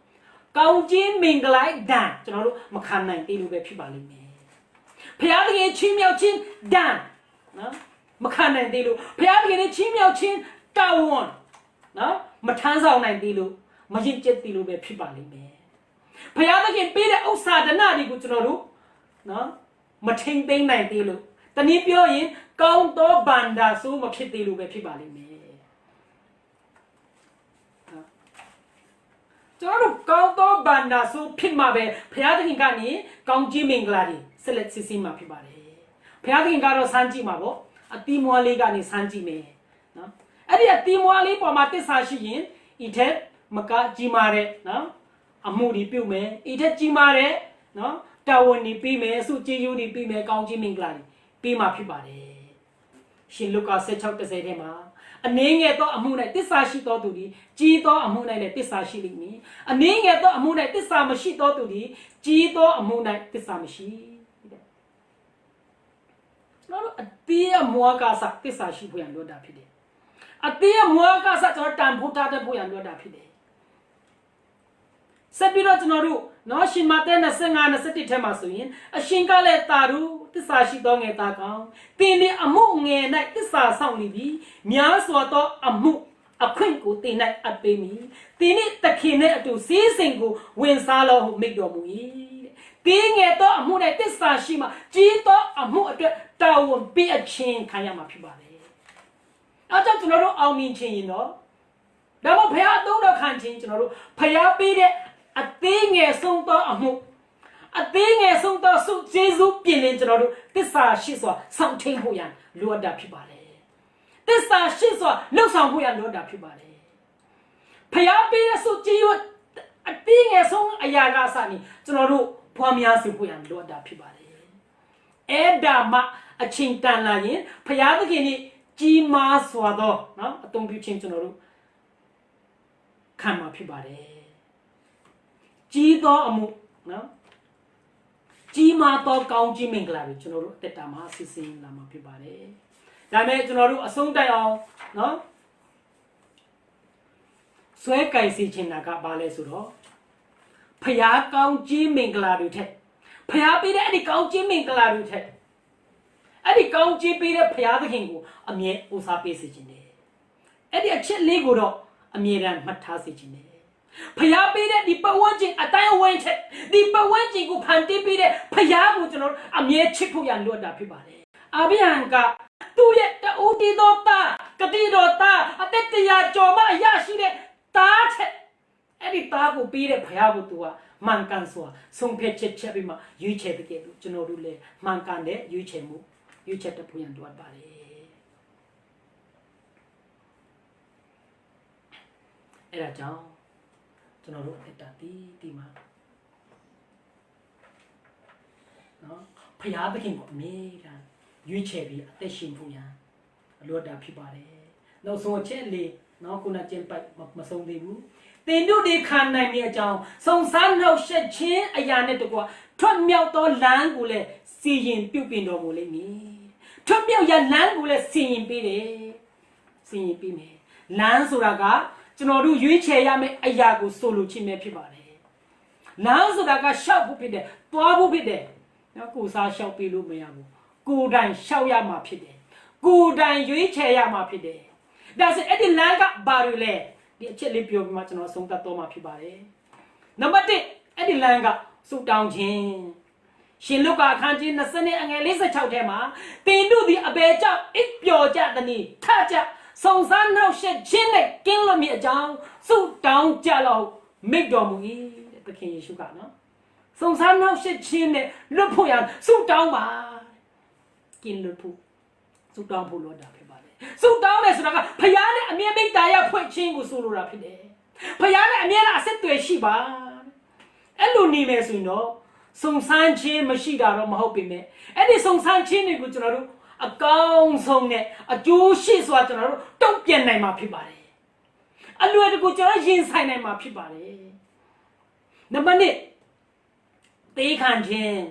ကောင်းခြင်းမင်္ဂလာဒဏ်ကျွန်တော်တို့မခံနိုင်သေးလို့ပဲဖြစ်ပါလိမ့်မယ်ဖျားတကယ်ချင်းမြောက်ခြင်းဒဏ်နော်မခံနိုင်သေးလို့ဖျားတကယ်ချင်းမြောက်ခြင်းတာဝန်နော်မထမ်းဆောင်နိုင်သေးလို့မရင်ကျက်သေးလို့ပဲဖြစ်ပါလိမ့်မယ်ဖျားတကယ်ပေးတဲ့ဥစ္စာဒနာတွေကိုကျွန်တော်တို့နော်မထိန်သိမ်းနိုင်သေးလို့တနည်းပြောရင်ကောင်းသောဗန္ဒာဆိုးမဖြစ်သေးလို့ပဲဖြစ်ပါလိမ့်မယ်ကျွန်တော်တို့ကောင်းသောဗန္ဒာဆိုးဖြစ်မှာပဲဘုရားသခင်ကနေကောင်းကြီးမင်္ဂလာတွေဆက်လက်စစ်ဆေးမှာဖြစ်ပါတယ်ဘုရားသခင်ကတော့စမ်းကြည့်မှာပေါ့အတိမွားလေးကနေစမ်းကြည့်မယ်နော်အဲ့ဒီအတိမွားလေးပေါ်မှာတစ္ဆာရှိရင်ဤထက်မကကြီးမားတဲ့နော်အမှုတွေပြုတ်မယ်ဤထက်ကြီးမားတဲ့နော်တာဝန်နေပြီးမယ်အစုကျေးဇူးတွေပြီးမယ်ကောင်းခြင်းမင်္ဂလာတွေပြီးမှဖြစ်ပါတယ်ရှင်လုကာ16:30ထဲမှာ အနေငယ်သောအမှု၌တစ္ဆာရှိသောသူသည်ကြီးသောအမှု၌လည်းတစ္ဆာရှိလိမ့်မည်အနေငယ်သောအမှု၌တစ္ဆာမရှိသောသူသည်ကြီးသောအမှု၌တစ္ဆာမရှိတဲ့ကျွန်တော်တို့အသေးအမွားကစားတစ္ဆာရှိဖို့ရလွတ်တာဖြစ်တယ်အသေးအမွားကစားကျွန်တော်တန်ဖို့ထားတဲ့ဖို့ရလွတ်တာဖြစ်တယ်ဆက်ပြီးတော့ကျွန်တော်တို့နော်ရှင်မဿဲ25-21ထဲမှာဆိုရင်အရှင်ကလည်းတာရုတစ္ဆာရှိသောငယ်သားကောင်သင်သည်အမှုငယ်၌တစ္ဆာဆောင်နေပြီများစွာသောအမှုအခွင့်ကိုသင်၌အပ်ပေးမည်သင်နှင့်သခင်နှင့်အတူစည်းစိမ်ကိုဝင်စားလောဟုမိန့်တော်မူ၏တဲ့သင်ငယ်သောအမှု၌တစ္ဆာရှိမှကြီးသောအမှုအတွက်တာဝန်ပေးအချင်းခံရမှာဖြစ်ပါတယ်အဲကြောင့်ကျွန်တော်တို့အောင်မြင်ခြင်းရင်တော့ဒါမှဘုရားအသုံးတော်ခံခြင်းကျွန်တော်တို့ဘုရားပေးတဲ့အသေးငယ်ဆုံးသောအမှုအသေးငယ်ဆုံးသောဆုကျေးဇူးပြင်လင်းကျွန်တော်တို့တစ္ဆာရှိစွာဆောင်ထိန်ဖို့ရန်လိုအပ်တာဖြစ်ပါတယ်တစ္ဆာရှိစွာလှုပ်ဆောင်ဖို့ရန်လိုအပ်တာဖြစ်ပါတယ်ဖျားပေးတဲ့ဆုကျေးဇူးအသေးငယ်ဆုံးအရာကစနေကျွန်တော်တို့ဖွားများစေဖို့ရန်လိုအပ်တာဖြစ်ပါတယ်အဲ့ဒါမှအချိန်တန်လာရင်ဖျားသခင်ကြီးကြီးမားစွာသောနော်အသုံးပြုခြင်းကျွန်တော်တို့ခံမှာဖြစ်ပါတယ်ကြီးသောအမှုနော်ကြီးမားသောကောင်းကြီးမင်္ဂလာတွေကျွန်တော်တို့အသက်တာမှာဆင်းဆင်းလာမှာဖြစ်ပါတယ်ဒါနဲ့ကျွန်တော်တို့အဆုံးတိုက်အောင်နော်ဆွဲကြိုက်စီချင်တာကဘာလဲဆိုတော့ဖျားကောင်းကြီးမင်္ဂလာတွေထက်ဖျားပေးတဲ့အဲ့ဒီကောင်းကြီးမင်္ဂလာတွေထက်အဲ့ဒီကောင်းကြီးပေးတဲ့ဖျားသခင်ကိုအမြဲဦးစားပေးစေချင်တယ်အဲ့ဒီအချက်လေးကိုတော့အမြဲတမ်းမှတ်ထားစေချင်တယ်ဖျားပေးတဲ့ဒီပဝန်းကျင်အတိုင်းအဝန်းချက်ဒီပဝန်းကျင်ကိုဖန်တီးပေးတဲ့ဖျားကိုကျွန်တော်အမြဲချစ်ဖို့ရလွတ်တာဖြစ်ပါတယ်အာဗြဟံကသူ့ရဲ့တူတီတော်သားကတိတော်သားအသက်100ကျော်မှအရရှိတဲ့သားချက်အဲ့ဒီသားကိုပေးတဲ့ဖျားကိုသူကမှန်ကန်စွာဆုံးဖြတ်ချက်ပြီးမှရွေးချယ်တဲ့ကဲလို့ကျွန်တော်တို့လည်းမှန်ကန်တဲ့ရွေးချယ်တဲ့ဖို့ရလွတ်ပါတယ်အဲ့ဒါကြောင့်ကျွန်တော်တို့အသက်တာတီမှာနော်ဖျားသခင်ကိုအမြဲတမ်းရွေးချယ်ပြီးအသက်ရှင်ဖို့ရန်အလို့တာဖြစ်ပါတယ်နောက်ဆုံးအချက်လေးနော်ခုနကျင်းပိုက်မဆုံးသေးဘူးသင်တို့ဒီခံနိုင်တဲ့အကြောင်းစုံစမ်းနှောက်ယှက်ခြင်းအရာနဲ့တကွထွက်မြောက်သောလမ်းကိုလည်းစီရင်ပြုပြင်တော်မူလိမ့်မည်ထွက်မြောက်ရလမ်းကိုလည်းစီရင်ပေးတယ်စီရင်ပေးမယ်လမ်းဆိုတာကကျွန်တော်တို့ရွေးချယ်ရမယ့်အရာကိုဆိုလိုခြင်းပဲဖြစ်ပါတယ်။လမ်းဆိုတာကရှောက်ဖို့ဖြစ်တယ်၊သွားဖို့ဖြစ်တယ်။နော်ကိုစားရှောက်ပြီးလို့မရဘူး။ကိုယ်တိုင်ရှောက်ရမှာဖြစ်တယ်။ကိုယ်တိုင်ရွေးချယ်ရမှာဖြစ်တယ်။ဒါဆိုအဲ့ဒီလမ်းကဘာတွေလဲ။ဒီအချက်လေးပြောပြီးမှကျွန်တော်ဆုံးသတ်တော့မှာဖြစ်ပါတယ်။နံပါတ်1အဲ့ဒီလမ်းကစူတောင်းခြင်း။ရှင်လုကာအခန်းကြီး20:46ထဲမှာသင်တို့သည်အဘယ်ကြောင့်အိပ်ပျော်ကြသနည်းထကြစုံစမ်းနှောက်ယှက်ခြင်းနဲ့ကင်းလွတ်မည်အကြောင်းဆုတောင်းကြလောမိန့်တော်မူ၏တဲ့သခင်ယေရှုကနော်စုံစမ်းနှောက်ယှက်ခြင်းနဲ့လွတ်ဖို့ရဆုတောင်းပါကင်းလွတ်ဖို့ဆုတောင်းဖို့လိုတာဖြစ်ပါတယ်ဆုတောင်းတယ်ဆိုတာကဖခင်နဲ့အမြဲမိတ်တာရဖွင့်ခြင်းကိုဆိုလိုတာဖြစ်တယ်ဖခင်နဲ့အမြဲတမ်းအဆက်အသွယ်ရှိပါအဲ့လိုနေမယ်ဆိုရင်တော့စုံစမ်းခြင်းမရှိတာတော့မဟုတ်ပေမဲ့အဲ့ဒီစုံစမ်းခြင်းတွေကိုကျွန်တော်တို့အကောင်းဆုံးနဲ့အကျိုးရှိစွာကျွန်တော်တို့တုံ့ပြန်နိုင်မှာဖြစ်ပါတယ်အလွယ်တကူကျွန်တော်ရင်ဆိုင်နိုင်မှာဖြစ်ပါတယ်နံပါတ်1တေးခံခြင်း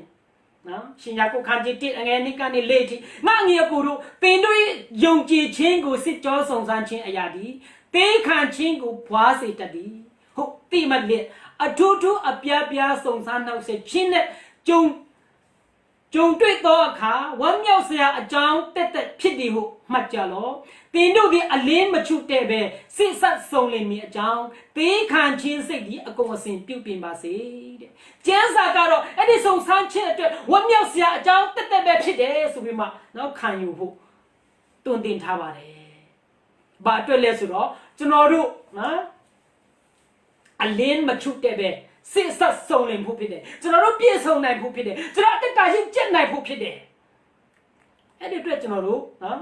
နော်ရှင်ယာကုပ်ခန်းကြီး1အငယ်2ကနေ4ထိငါငယ်ကိုတို့သင်တို့ယုံကြည်ခြင်းကိုစစ်ကြောစုံစမ်းခြင်းအရာဒီတေးခံခြင်းကိုဘွားစေတတ်သည်ဟုတ်တိမလက်အထူးထူးအပြားပြားစုံစမ်းနှောက်ဆက်ခြင်းနဲ့ကြုံတွေ့သောအခါဝမ်းမြောက်စရာအကြောင်းတက်ဖြစ်သည်ဟုမှတ်ကြလောသင်တို့သည်အလင်းမချုတဲ့ပဲစိတ်ဆက်ဆုံးလိမ့်မည်အကြောင်းသေခံခြင်းစိတ်သည်အကုန်အစင်ပြုပြင်ပါစေတဲ့ကျမ်းစာကတော့အဲ့ဒီစုံစမ်းခြင်းအတွက်ဝမ်းမြောက်စရာအကြောင်းတက်ပဲဖြစ်တယ်ဆိုပြီးမှနော်ခံယူဖို့တွင်တင်ထားပါတယ်ဘာအတွက်လဲဆိုတော့ကျွန်တော်တို့နော်အလင်းမချုတဲ့ပဲစိတ်ဆက်ဆုံးလင်ဖို့ဖြစ်တယ်ကျွန်တော်တို့ပြည့်စုံနိုင်ဖို့ဖြစ်တယ်ကျွန်တော်အတ္တရှင်ကျက်နိုင်ဖို့ဖြစ်တယ်အဲ့ဒီအတွက်ကျွန်တော်တို့နော်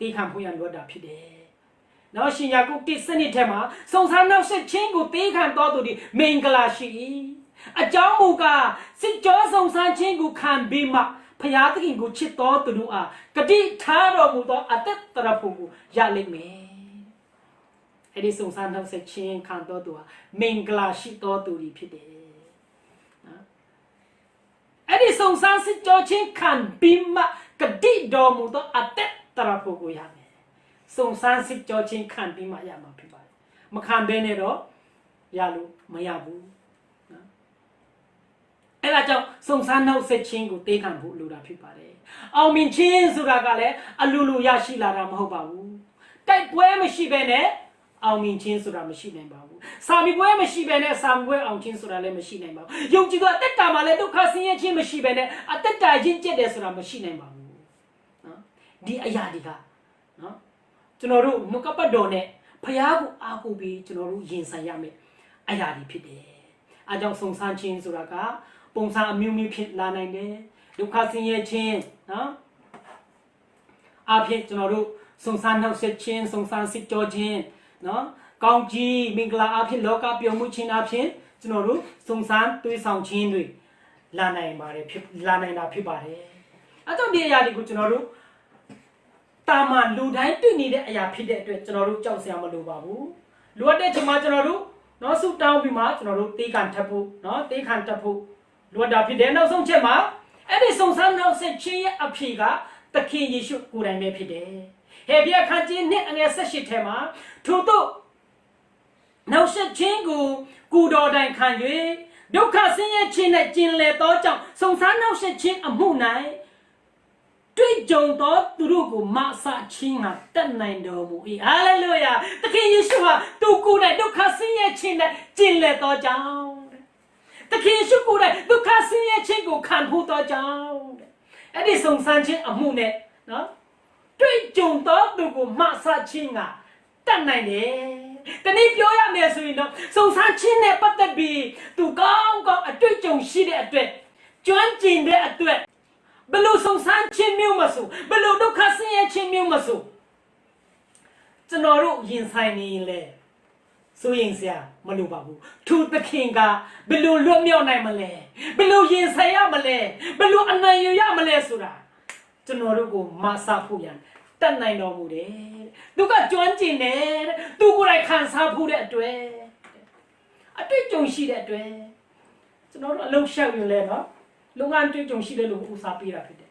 တေးခံဖို့ရလွတ်တာဖြစ်တယ်နောက်ရှင်ယာကုပ်1စနစ်ထဲမှာစုံစမ်းနှောက်ယှက်ခြင်းကိုတေးခံတော်သူဒီမင်္ဂလာရှိအကြောင်းမူကားစစ်ကြောစုံစမ်းခြင်းကိုခံပြီးမှဖျားသခင်ကိုချစ်တော်သူတို့အားဂတိထားတော်မူသောအသက်တရဖို့ကိုရလိမ့်မယ် အဲ့ဒီစုံစမ်းနှုတ်ဆက်ခြင်းခံတော်သူဟာမင်္ဂလာရှိတော်သူတွေဖြစ်တယ်နော်အဲ့ဒီစုံစမ်းစစ်ကြောခြင်းခံပြီးမှကတိတော်မူသောအသက်တရဖို့ကိုရမယ်စုံစမ်းစစ်ကြောခြင်းခံပြီးမှရမှာဖြစ်ပါတယ်မခံဘဲနဲ့တော့ရလို့မရဘူးနော်အဲ့ဒါကြောင့်စုံစမ်းနှုတ်ဆက်ခြင်းကိုတေးခံဖို့လိုတာဖြစ်ပါတယ်အောင်မြင်ခြင်းဆိုတာကလည်းအလူလူရရှိလာတာမဟုတ်ပါဘူးတိုက်ပွဲမရှိဘဲနဲ့အောင်မြင်ခြင်းဆိုတာမရှိနိုင်ပါဘူးစာမီပွဲမရှိဘဲနဲ့စာမီပွဲအောင်ခြင်းဆိုတာလည်းမရှိနိုင်ပါဘူးယုံကြည်သောအသက်တာမှာလည်းဒုက္ခဆင်းရဲခြင်းမရှိဘဲနဲ့အသက်တာချင်းကျက်တယ်ဆိုတာမရှိနိုင်ပါဘူးနော်ဒီအရာတွေကနော်ကျွန်တော်တို့နှုတ်ကပတ်တော်နဲ့ဖျားကိုအားကိုးပြီးကျွန်တော်တို့ရင်ဆိုင်ရမယ်အရာတွေဖြစ်တယ်အဲကြောင့်စုံစမ်းခြင်းဆိုတာကပုံစံအမျိုးမျိုးဖြစ်လာနိုင်တယ်ဒုက္ခဆင်းရဲခြင်းနော်အဖြစ်ကျွန်တော်တို့စုံစမ်းနှုတ်ဆက်ခြင်းစုံစမ်းစစ်ကြောခြင်းနော်ကောင်းကြီးမင်္ဂလာအဖြစ်လောကပြုံမှုခြင်းအဖြစ်ကျွန်တော်တို့စုံစမ်းတွေးဆောင်ခြင်းတွေလာနိုင်ပါတယ်ဖြစ်လာနိုင်တာဖြစ်ပါတယ်အဲကြောင့်ဒီအရာတွေကိုကျွန်တော်တို့တာမန်လူတိုင်းတွေ့နေတဲ့အရာဖြစ်တဲ့အတွက်ကျွန်တော်တို့ကြောက်စရာမလိုပါဘူးလိုအပ်တဲ့ချိန်မှာကျွန်တော်တို့နော်ဆုတောင်းပြီးမှကျွန်တော်တို့တေးခံထပ်ဖို့နော်တေးခံတက်ဖို့လိုအပ်တာဖြစ်တယ်နောက်ဆုံးချက်မှာအဲ့ဒီစုံစမ်းနောက်ဆက်ခြင်းရဲ့အဖြစ်ကသခင်ယေရှုကိုယ်တိုင်ပဲဖြစ်တယ်ဟေဘရဲခန်းကြီးနှစ်အငယ်18ထဲမှာထို့သို့နောက်ဆက်ခြင်းကိုကုတော်တိုင်ခံ၍ဒုက္ခဆင်းရဲခြင်းနဲ့ကျင်လည်သောကြောင့်စုံစမ်းနောက်ဆက်ခြင်းအမှု၌တွေ့ကြုံသောသူတို့ကိုမဆခြင်းဟာတတ်နိုင်တော်မူ၏ဟာလေလုယာသခင်ယေရှုဟာသူကိုယ်တိုင်ဒုက္ခဆင်းရဲခြင်းနဲ့ကျင်လည်သောကြောင့်သခင်ယေရှုကိုယ်တိုင်ဒုက္ခဆင်းရဲခြင်းကိုခံဖို့သောကြောင့်အဲ့ဒီစုံစမ်းခြင်းအမှုနဲ့နော်တွေ့ကြုံသောသူကိုမဆခြင်းကတတ်နိုင်တယ်တနည်းပြောရမယ်ဆိုရင်တော့စုံစမ်းခြင်းနဲ့ပတ်သက်ပြီးသူကောင်းကောင်းအတွေ့အကြုံရှိတဲ့အတွက်ကျွမ်းကျင်တဲ့အတွက်ဘလို့စုံစမ်းခြင်းမျိုးမဆိုဘလို့ဒုက္ခဆင်းရဲခြင်းမျိုးမဆိုကျွန်တော်တို့ရင်ဆိုင်နေရင်လေဆိုရင်ဆရာမလိုပါဘူးသူသခင်ကဘလို့လွတ်မြောက်နိုင်မလဲဘလို့ရင်ဆိုင်ရမလဲဘလို့အနိုင်ရမလဲဆိုတာကျွန်တော်တို့ကိုမဆဖို့ရန်တတ်နိုင်တော်မူတယ်သူကကျွမ်းကျင်တယ်သူကိုယ်တိုင်ခံစားဖို့တဲ့အတွက်အတွေ့အကြုံရှိတဲ့အတွက်ကျွန်တော်တို့အလုံးရှောက်ရင်လဲနော်လုပ်ငန်းတွေ့ကြုံရှိတဲ့လူကိုဦးစားပေးတာဖြစ်တယ်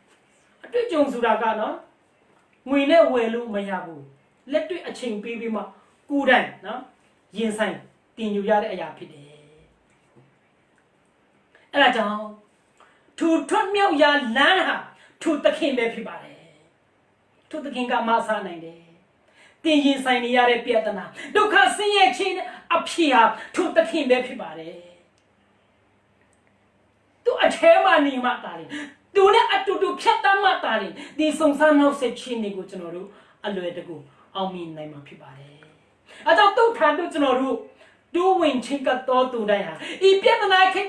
အတွေ့အကြုံဆိုတာကနော်ငွေနဲ့ဝယ်လို့မရဘူးလက်တွေ့အချိန်ပေးပြီးမှကိုယ်တိုင်နော်ရင်ဆိုင်တင်ယူရတဲ့အရာဖြစ်တယ်အဲ့ဒါကြောင့်သူထွတ်မြောက်ရာလမ်းဟာသူသခင်ပဲဖြစ်ပါတယ်သူသခင်ကမဆားနိုင်တယ်တင်ရင်ဆိုင်နေရတဲ့ပြဿနာဒုက္ခဆင်းရဲခြင်းအဖြစ်ဟာသူသခင်ပဲဖြစ်ပါတယ်သူအထဲမှာနေမှတာလေသူနဲ့အတူတူဖြတ်တမ်းမှတာလေဒီစုံစမ်းနှုတ်ဆက်ခြင်းတွေကိုကျွန်တော်တို့အလွယ်တကူအောင်မြင်နိုင်မှာဖြစ်ပါတယ်အဲတော့သူ့ထံတို့ကျွန်တော်တို့ဒူးဝင်ချင်းကတော့သူတိုင်းဟာဤပြဿနာခက်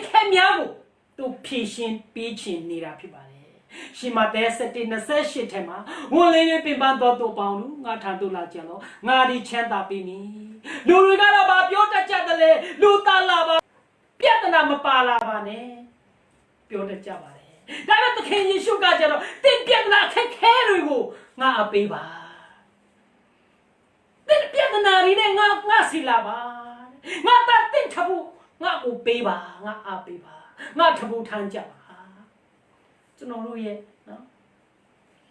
ခဲများကိုသူဖြေရှင်းပေးခြင်းနေတာဖြစ်ပါတယ်ရှင်မဿဲ7:28ထဲမှာဝန်လေးတွေပင်ပန်းတော်သူပေါင်းလူငါထံတို့လာကြတော့ငါဒီချမ်းသာပေးမည်လူတွေကတော့ဗာပြောတတ်ကြတယ်လေလူသားလာပါပြဿနာမပါလာပါနဲ့ပြောတတ်ကြပါတယ်ဒါပေမဲ့သခင်ယေရှုကကြတော့တင်ပြဿနာခက်ခဲတွေကိုငါအပေးပါတင်ပြဿနာတွေနဲ့ငါစီလာပါငါတတ်တင်ထဘူးငါကိုပေးပါငါအားပေးပါငါထဘူးထမ်းကြပါကျွန်တော်တို့ရဲ့နော်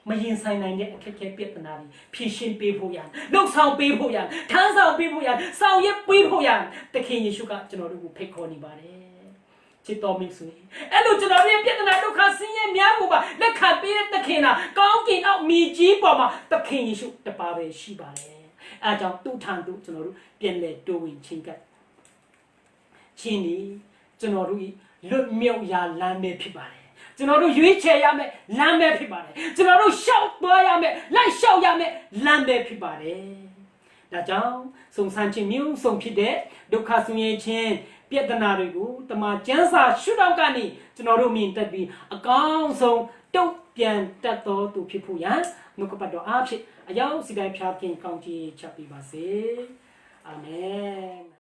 မရင်ဆိုင်နိုင်တဲ့အခက်အခဲပြဿနာတွေဖြေရှင်းပေးဖို့ရန်လှုပ်ဆောင်ပေးဖို့ရန်ထမ်းဆောင်ပေးဖို့ရန်ဆောင်ရွက်ပေးဖို့ရန်သခင်ယေရှုကကျွန်တော်တို့ကိုဖိတ်ခေါ်နေပါတယ်ချစ်တော်မိတ်ဆွေအဲ့လိုကျွန်တော်တို့ရဲ့ပြဿနာဒုက္ခဆင်းရဲများကိုပါလက်ခံပေးတဲ့သခင်ကကောင်းကင်အောက်မြေကြီးပေါ်မှာသခင်ယေရှုတပါးပဲရှိပါတယ်အဲကြောင့်သူ့ထံသို့ကျွန်တော်တို့ပြန်လဲတိုးဝင်ချင်းကပ်ချင်းဒီကျွန်တော်တို့လွတ်မြောက်ရာလမ်းပဲဖြစ်ပါတယ်ကျွန်တော်တို့ရွေးချယ်ရမယ်လမ်းပဲဖြစ်ပါတယ်ကျွန်တော်တို့ရှောက်သွားရမယ်လိုက်ရှောက်ရမယ်လမ်းပဲဖြစ်ပါတယ်ဒါကြောင့်စုံစမ်းခြင်းမျိုးစုံဖြစ်တဲ့ဒုက္ခဆင်းရဲခြင်းပြဿနာတွေကိုတမန်ကျမ်းစာရှုထောင့်ကနေကျွန်တော်တို့မြင်တတ်ပြီးအကောင်းဆုံးတုတ်ပြန်တတ်တော်သူဖြစ်ဖို့ရန်နှုတ်ကပတ်တော်အားဖြင့်အယောက်စီတိုင်းဖျားခင်ကောင်းချီးချပေးပါစေအာမင်